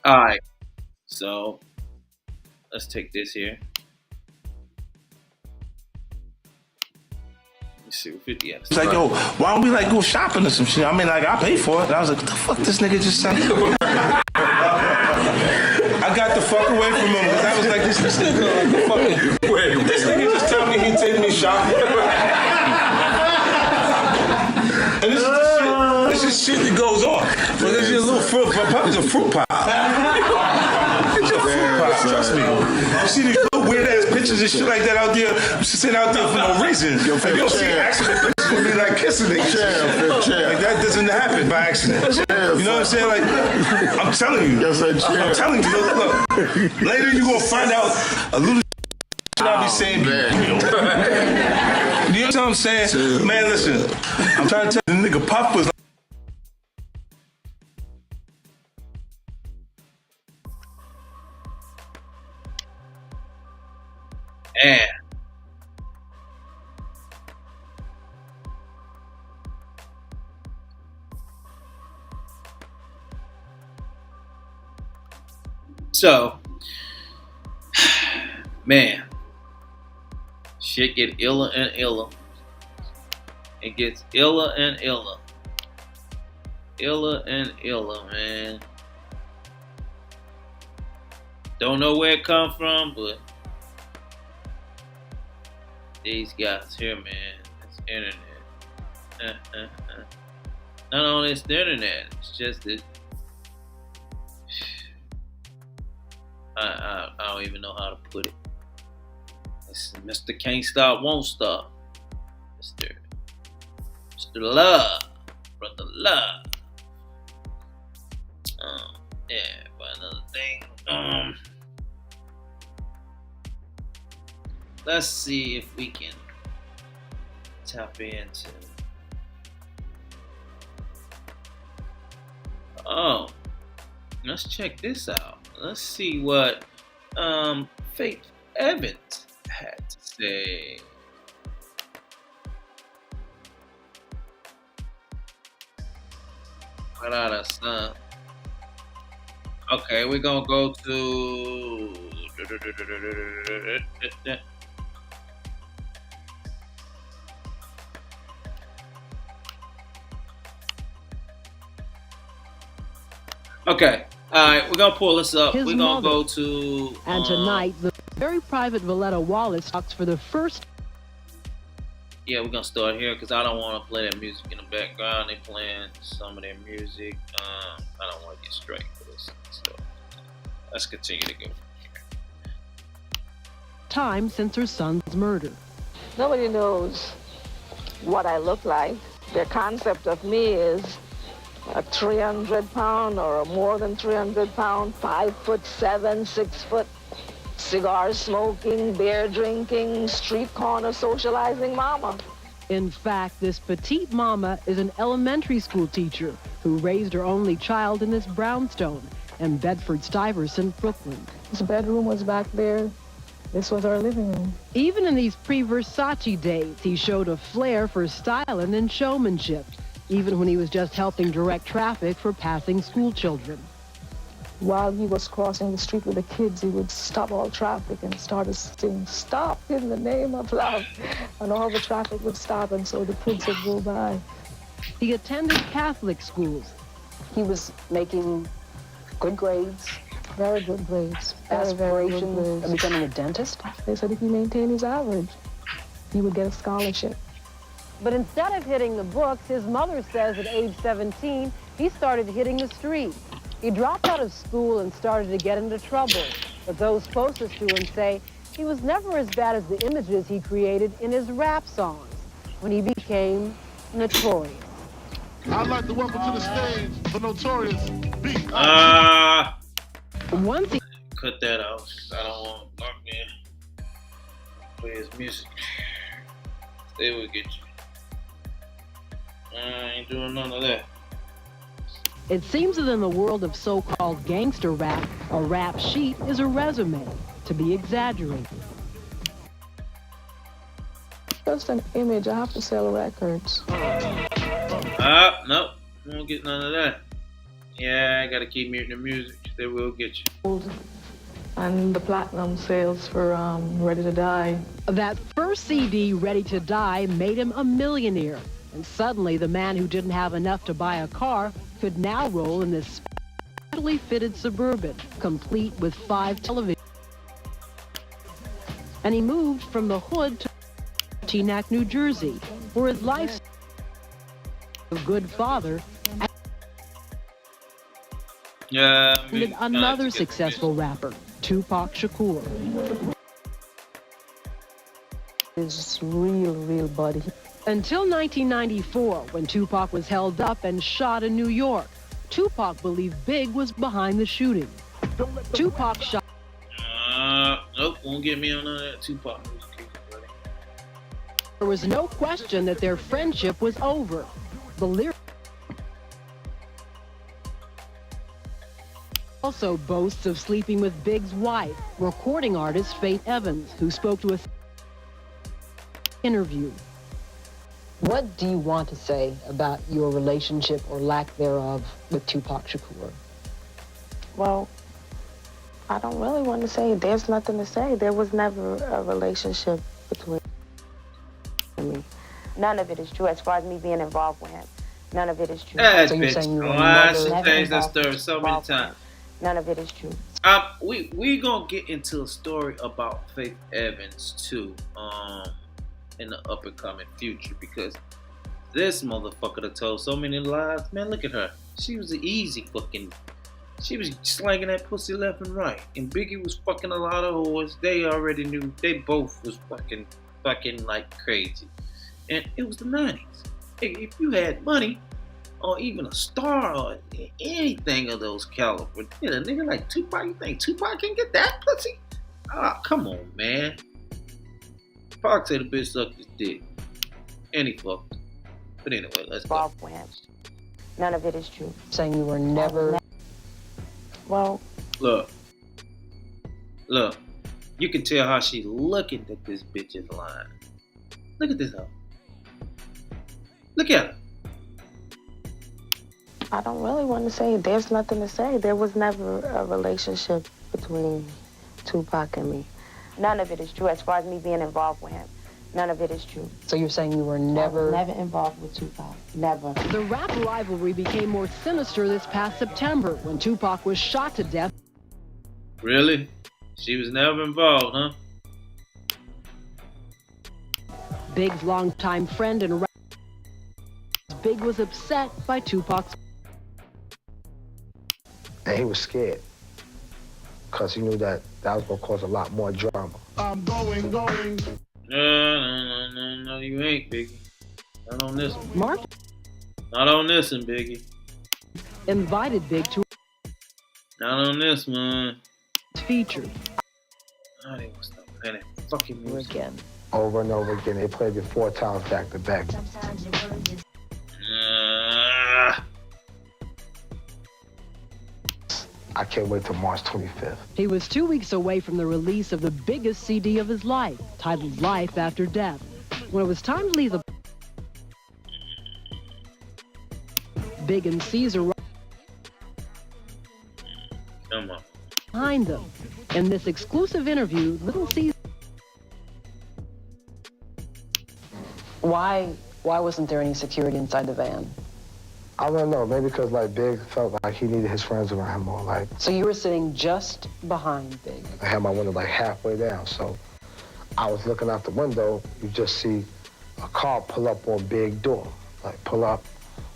All right, so let's take this here. Let's see what 50 has. It's like, yo, why don't we like go shopping or some shit? I mean, like, I pay for it. And I was like, what the fuck this nigga just said? I got the fuck away from him because I was like, this nigga like the fucking... Wait, this nigga just tell me he'd take me shopping. And this is shit that goes on. But this is a little fruit pop. It's a fruit pop. It's a fruit pop, trust me. You see these little weird ass pictures and shit like that out there, sitting out there for no reason. Like, you'll see accident pictures will be like kissing niggas. Like that doesn't happen by accident. You know what I'm saying? Like, I'm telling you. I'm telling you. Look, later you gonna find out a little shit I'll be saying. You know what I'm saying? Man, listen. I'm trying to tell you, the nigga Puff was like, Man. So, man, shit get iller and iller. It gets iller and iller. Iller and iller, man. Don't know where it come from, but these guys here, man, it's internet. Not only it's the internet, it's just that I don't even know how to put it. It's Mr. Can't Stop, Won't Stop. Mr. Love, Brother Love. Yeah, but another thing. Let's see if we can tap into. Oh, let's check this out. Let's see what Faith Evans had to say. Carada, son. Okay, we're gonna go to. Okay, all right, we're gonna pull this up. His We're gonna mother. go to. And tonight, the very private Valletta Wallace talks for the first. Yeah, we're gonna start here because I don't want to play that music in the background. They playing some of their music. I don't want to get straight for this. So let's continue to go. Time since her son's murder. Nobody knows what I look like. Their concept of me is a 300-pound or a more than 300-pound, 5'7", 6 foot, cigar smoking, beer drinking, street corner socializing mama. In fact, this petite mama is an elementary school teacher who raised her only child in this brownstone in Bedford-Stuyvesant, Brooklyn. This bedroom was back there. This was our living room. Even in these pre-Versace days, he showed a flair for styling and showmanship, even when he was just helping direct traffic for passing school children. While he was crossing the street with the kids, he would stop all traffic and started saying, "Stop in the name of love." And all the traffic would stop, and so the kids would go by. He attended Catholic schools. He was making good grades. Very good grades. Aspirations of becoming a dentist. They said if he maintained his average, he would get a scholarship. But instead of hitting the books, his mother says at age 17, he started hitting the street. He dropped out of school and started to get into trouble. But those closest to him say he was never as bad as the images he created in his rap songs when he became notorious. I'd like to welcome to the stage the Notorious B. Once he Cut that out. I don't want to lock in. Play his music. They will get you. I ain't doing none of that. It seems that in the world of so-called gangster rap, a rap sheet is a resume, to be exaggerated. Just an image. I have to sell records. Nope. Won't get none of that. Yeah, I gotta keep muting the music. They will get you. And the platinum sales for Ready to Die. That first CD, Ready to Die, made him a millionaire. And suddenly, the man who didn't have enough to buy a car could now roll in this specially fitted Suburban, complete with 5 televisions. And he moved from the hood to Teaneck, New Jersey, where his life a good father and another successful rapper, Tupac Shakur. His real buddy. Until 1994, when Tupac was held up and shot in New York, Tupac believed Big was behind the shooting. Tupac shot. Nope, won't get me on none of that Tupac music, buddy. There was no question that their friendship was over. The lyrics also boasts of sleeping with Big's wife, recording artist Faith Evans, who spoke to us interview. What do you want to say about your relationship or lack thereof with Tupac Shakur? Well, I don't really want to say. There's nothing to say. There was never a relationship between me. None of it is true as far as me being involved with him. None of it is true. That So you're bitch saying you were lies never and changed that involved story so many times. None of it is true. We gonna get into a story about Faith Evans too, in the up and coming future, because this motherfucker that told so many lies. Man, look at her. She was an easy fucking. She was slanging that pussy left and right, and Biggie was fucking a lot of whores. They already knew. They both was fucking like crazy, and it was the 90s. Hey, if you had money, or even a star, or anything of those caliber, you know, a nigga like Tupac, you think Tupac can get that pussy? Come on, man. Pac said the bitch sucked his dick, and he fucked. But anyway, let's go. None of it is true. Saying you were never. Well, Look. You can tell how she looking that this bitch is lying. Look at this hoe. Look at her. I don't really want to say. There's nothing to say. There was never a relationship between Tupac and me. None of it is true as far as me being involved with him. None of it is true. So you're saying you were never... Never involved with Tupac. Never. The rap rivalry became more sinister this past September when Tupac was shot to death. Really? She was never involved, huh? Big's longtime friend and rap. Big was upset by Tupac's. And he was scared because he knew that was going to cause a lot more drama. I'm going. No, you ain't, Biggie. Not on this one. Mark Not on this one, Biggie. invited Big to Not on this one. feature. I didn't stop playing that fucking music. Again. Over and over again. They played it 4 times back to back. I can't wait till March 25th. He was 2 weeks away from the release of the biggest CD of his life, titled Life After Death. When it was time to leave the Big and Caesar Come on. behind them. In this exclusive interview, Little Caesar. Why wasn't there any security inside the van? I don't know, maybe because like Big felt like he needed his friends around him more. Like So you were sitting just behind Big. I had my window like halfway down, so I was looking out the window. You just see a car pull up on Big door, like pull up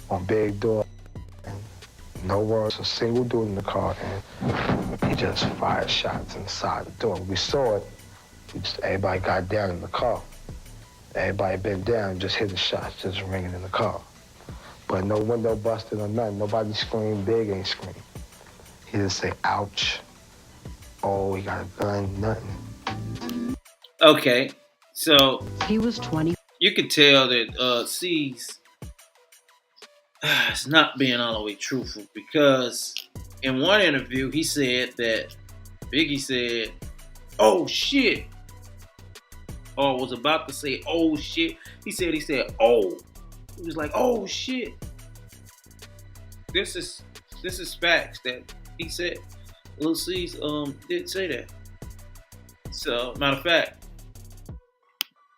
on Big door, and no words, a single dude in the car, and he just fired shots inside the door. We saw it. Everybody got down in the car. Everybody bent down, just hear the shots just ringing in the car. But no window busted or nothing. Nobody screamed. Big ain't scream. He just say, ouch. Oh, he got a gun, nothing. Okay, so he was 20. You could tell that C's is not being all the way truthful, because in one interview he said that Biggie said, "Oh shit," or was about to say, "Oh shit." He said, "Oh." He was like, "Oh shit." This is facts that he said. Lil C's did say that. So matter of fact,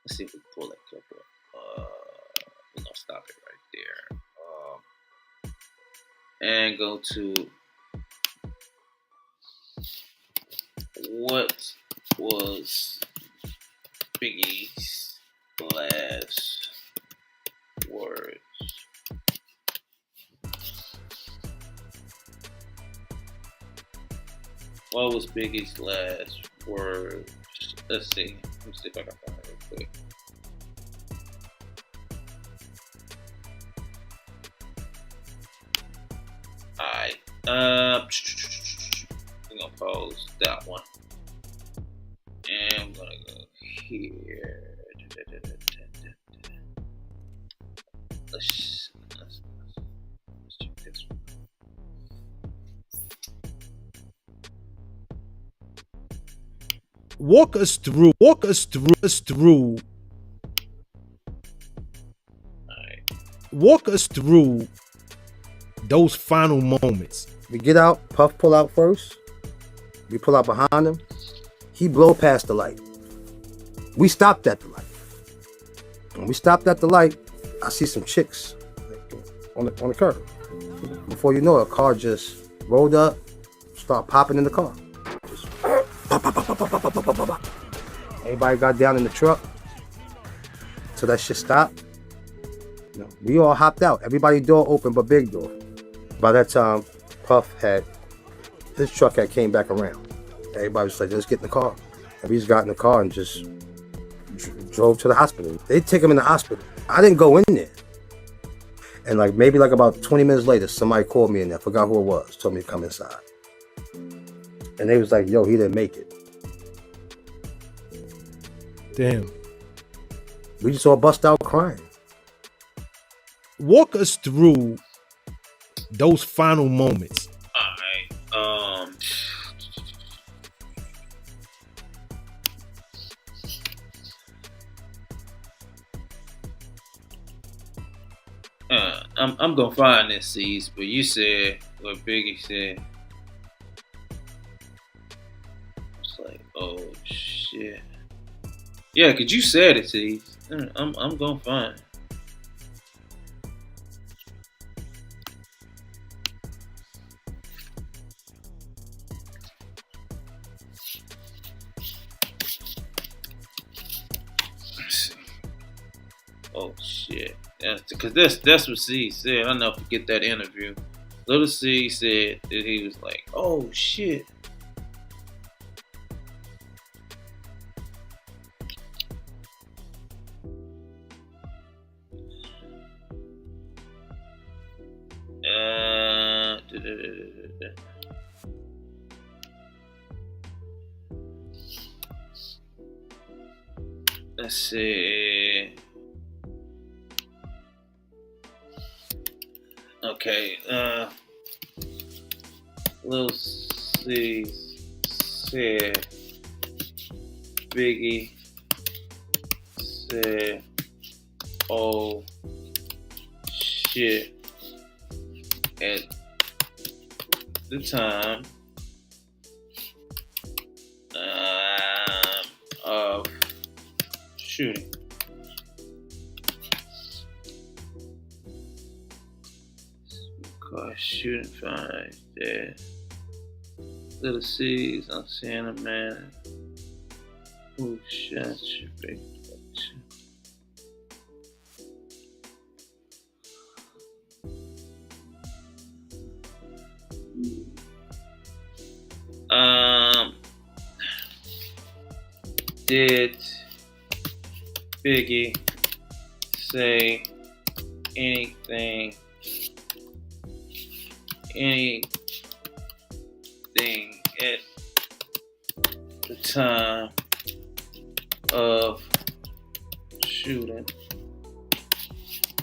let's see if we can pull that clip up. We're gonna stop it right there. And go to what was Biggie's last words. What was Biggie's last words? Let's see. Let me see if I can find it real quick. Alright. I'm gonna pause that one. And I'm gonna go here. Let's check this one. Walk us through. Walk us through those final moments. We get out, Puff pull out first. We pull out behind him. He blow past the light. We stopped at the light. When we stopped at the light, I see some chicks on the curb. Before you know it, a car just rolled up, start popping in the car. Just pop, pop, pop, pop, pop, pop, pop, pop, pop. Everybody got down in the truck. So that shit stopped. You know, we all hopped out. Everybody door open but Big door. By that time, Puff had, his truck had came back around. Everybody was like, let's get in the car. And we just got in the car and just drove to the hospital. They take him in the hospital. I didn't go in there. And like maybe like about 20 minutes later, somebody called me in there. I forgot who it was. Told me to come inside. And they was like, yo, he didn't make it. Damn. We just all bust out crying. Walk us through those final moments. Alright. I'm gonna find this, C's, but you said what Biggie said. It's like, oh shit. Yeah, cause you said it, C's. I'm gonna find it. Oh shit! Because that's what C said. I'll never forget that interview. Little C said that he was like, "Oh shit." Let's see. Okay, Lil C said Biggie said, oh shit, at the time of shooting. Shooting fine there. Little C's, I'm seeing a man who shot your big collection. Did Biggie say anything at the time of shooting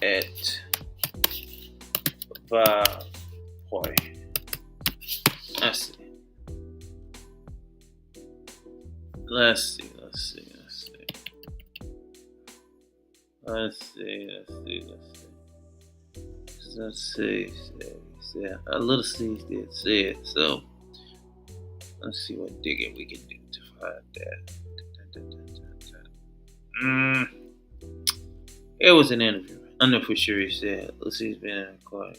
at Vibe Party? Let's see. A little C did say it, so let's see what digging we can do to find that. It was an interview. I know for sure he said, let's see, he's been in a car.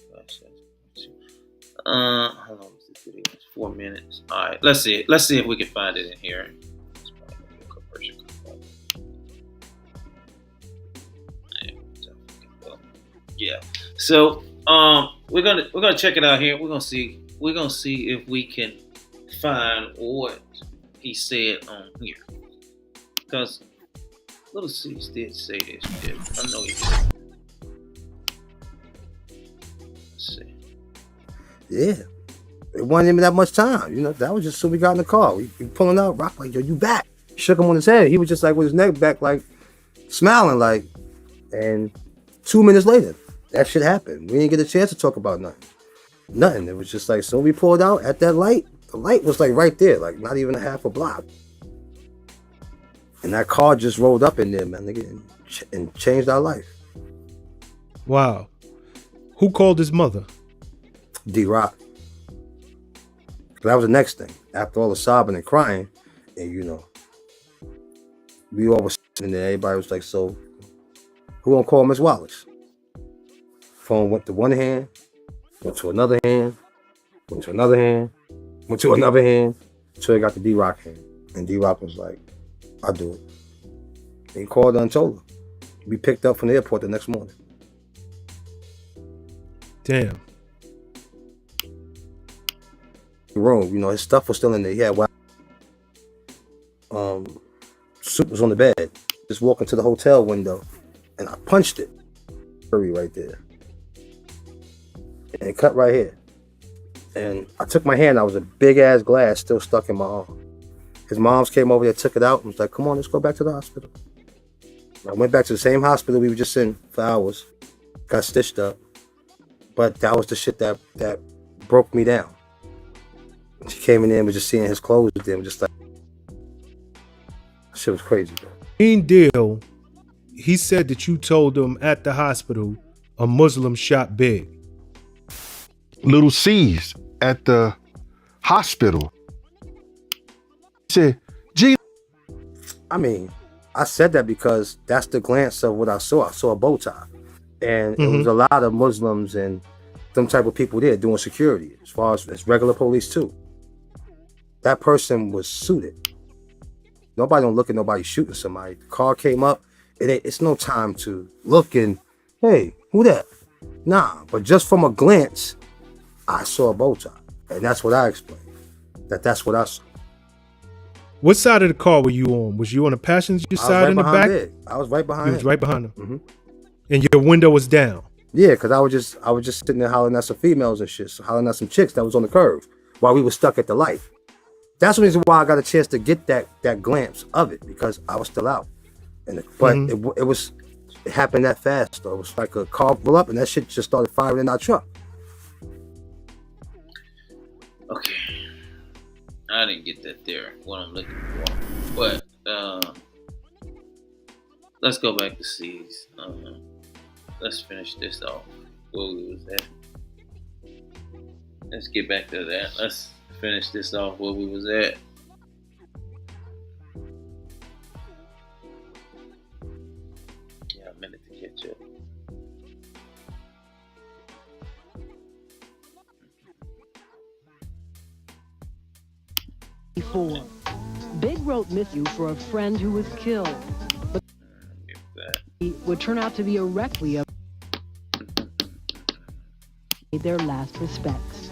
How long was this video? It's 4 minutes. All right, let's see if we can find it in here. Yeah. So we're gonna check it out here. We're gonna see if we can find what he said on here. Because Little C did say this. I know he did. Let's see. Yeah. It wasn't even that much time. You know, that was just so we got in the car. We pulling out, Rock like, yo, you back. Shook him on his head. He was just like with his neck back, like smiling, like, and 2 minutes later, that shit happened. We didn't get a chance to talk about nothing. It was just like, so we pulled out at that light. The light was like right there, like not even a half a block. And that car just rolled up in there, man, nigga, and changed our life. Wow. Who called his mother? D-Rock. That was the next thing. After all the sobbing and crying, and you know, we all was sitting there, everybody was like, so who gonna call Miss Wallace? Phone went to one hand, went to another hand, went to another hand, went to another hand, until it got to D-Rock hand. And D-Rock was like, I'll do it. And he called her and told her. We picked up from the airport the next morning. Damn. Room, you know, his stuff was still in there. He had suit was on the bed. Just walking to the hotel window, and I punched it. Hurry right there. And it cut right here. And I took my hand, I was a big ass glass still stuck in my arm. His moms came over there, took it out, and was like, come on, let's go back to the hospital. I went back to the same hospital we were just in for hours, got stitched up. But that was the shit that broke me down. She came in there and was just seeing his clothes with them, just like, shit was crazy, bro. Deal, he said that you told him at the hospital, a Muslim shot big. Little C's at the hospital. He said, G. I mean, I said that because that's the glance of what I saw. I saw a bow tie. And it was a lot of Muslims and some type of people there doing security, as far as regular police too. That person was suited. Nobody don't look at nobody shooting somebody. The car came up. It's no time to look and, hey, who that? Nah, but just from a glance, I saw a bow tie. And that's what I explained. That's what I saw. What side of the car were you on? Was you on the passenger side in the back? I was right behind You him. was right behind him. Mm-hmm. And your window was down. Yeah, because I was just sitting there hollering at some females and shit, so hollering at some chicks that was on the curve while we were stuck at the light. That's the reason why I got a chance to get that glimpse of it, because I was still out. But it happened that fast though. It was like a car blew up and that shit just started firing in our truck. Okay. I didn't get that there, what I'm looking for. But let's go back to C's. Let's finish this off where we was at. Let's get back to that. Let's finish this off where we was at. Yeah, a minute to catch up. Before. Big wrote "Miss You" for a friend who was killed, but he would turn out to be a requiem. Their last respects.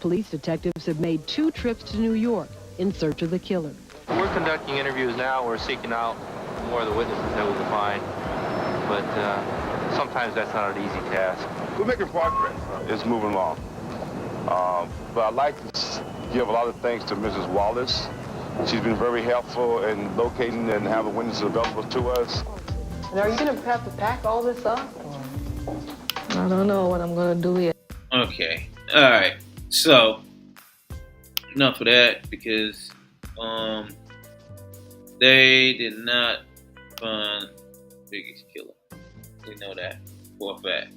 Police detectives have made 2 trips to New York in search of the killer. We're conducting interviews now. We're seeking out more of the witnesses that we can find, but sometimes that's not an easy task. We're making progress. It's moving along. But I'd like to give a lot of thanks to Mrs. Wallace. She's been very helpful in locating and having witnesses available to us. And are you going to have to pack all this up? I don't know what I'm going to do yet. Okay. All right. So, enough of that, because they did not find Biggie's killer. We know that for a fact.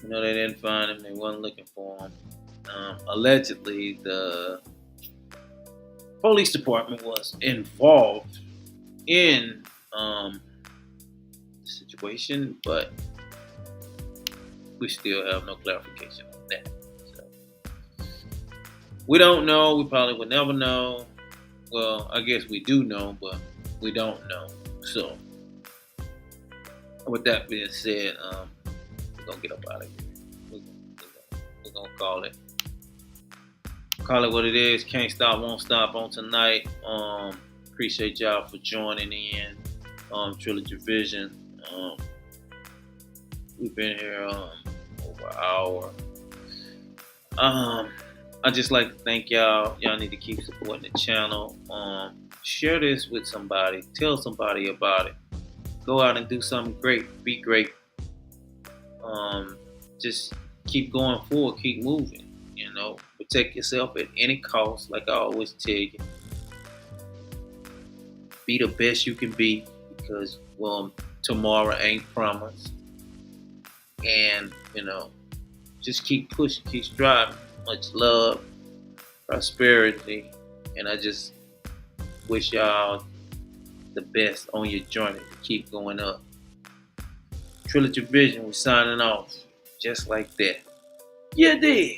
We know they didn't find him. They wasn't looking for him. Allegedly, the police department was involved in the situation, but we still have no clarification on that. So, we don't know. We probably will never know. Well, I guess we do know, but we don't know. So, with that being said, we're gonna get up out of here. We're gonna call it what it is. Can't stop, won't stop on tonight. Appreciate y'all for joining in. Trilogy Vision. We've been here over an hour. I just like to thank y'all. Y'all need to keep supporting the channel. Share this with somebody. Tell somebody about it. Go out and do something great. Be great. Just keep going forward. Keep moving. You know, protect yourself at any cost. Like I always tell you, be the best you can be, because tomorrow ain't promised. And you know, just keep pushing, keep striving. Much love, prosperity, and I just wish y'all the best on your journey to keep going up. Trilogy Vision, we're signing off just like that. You did.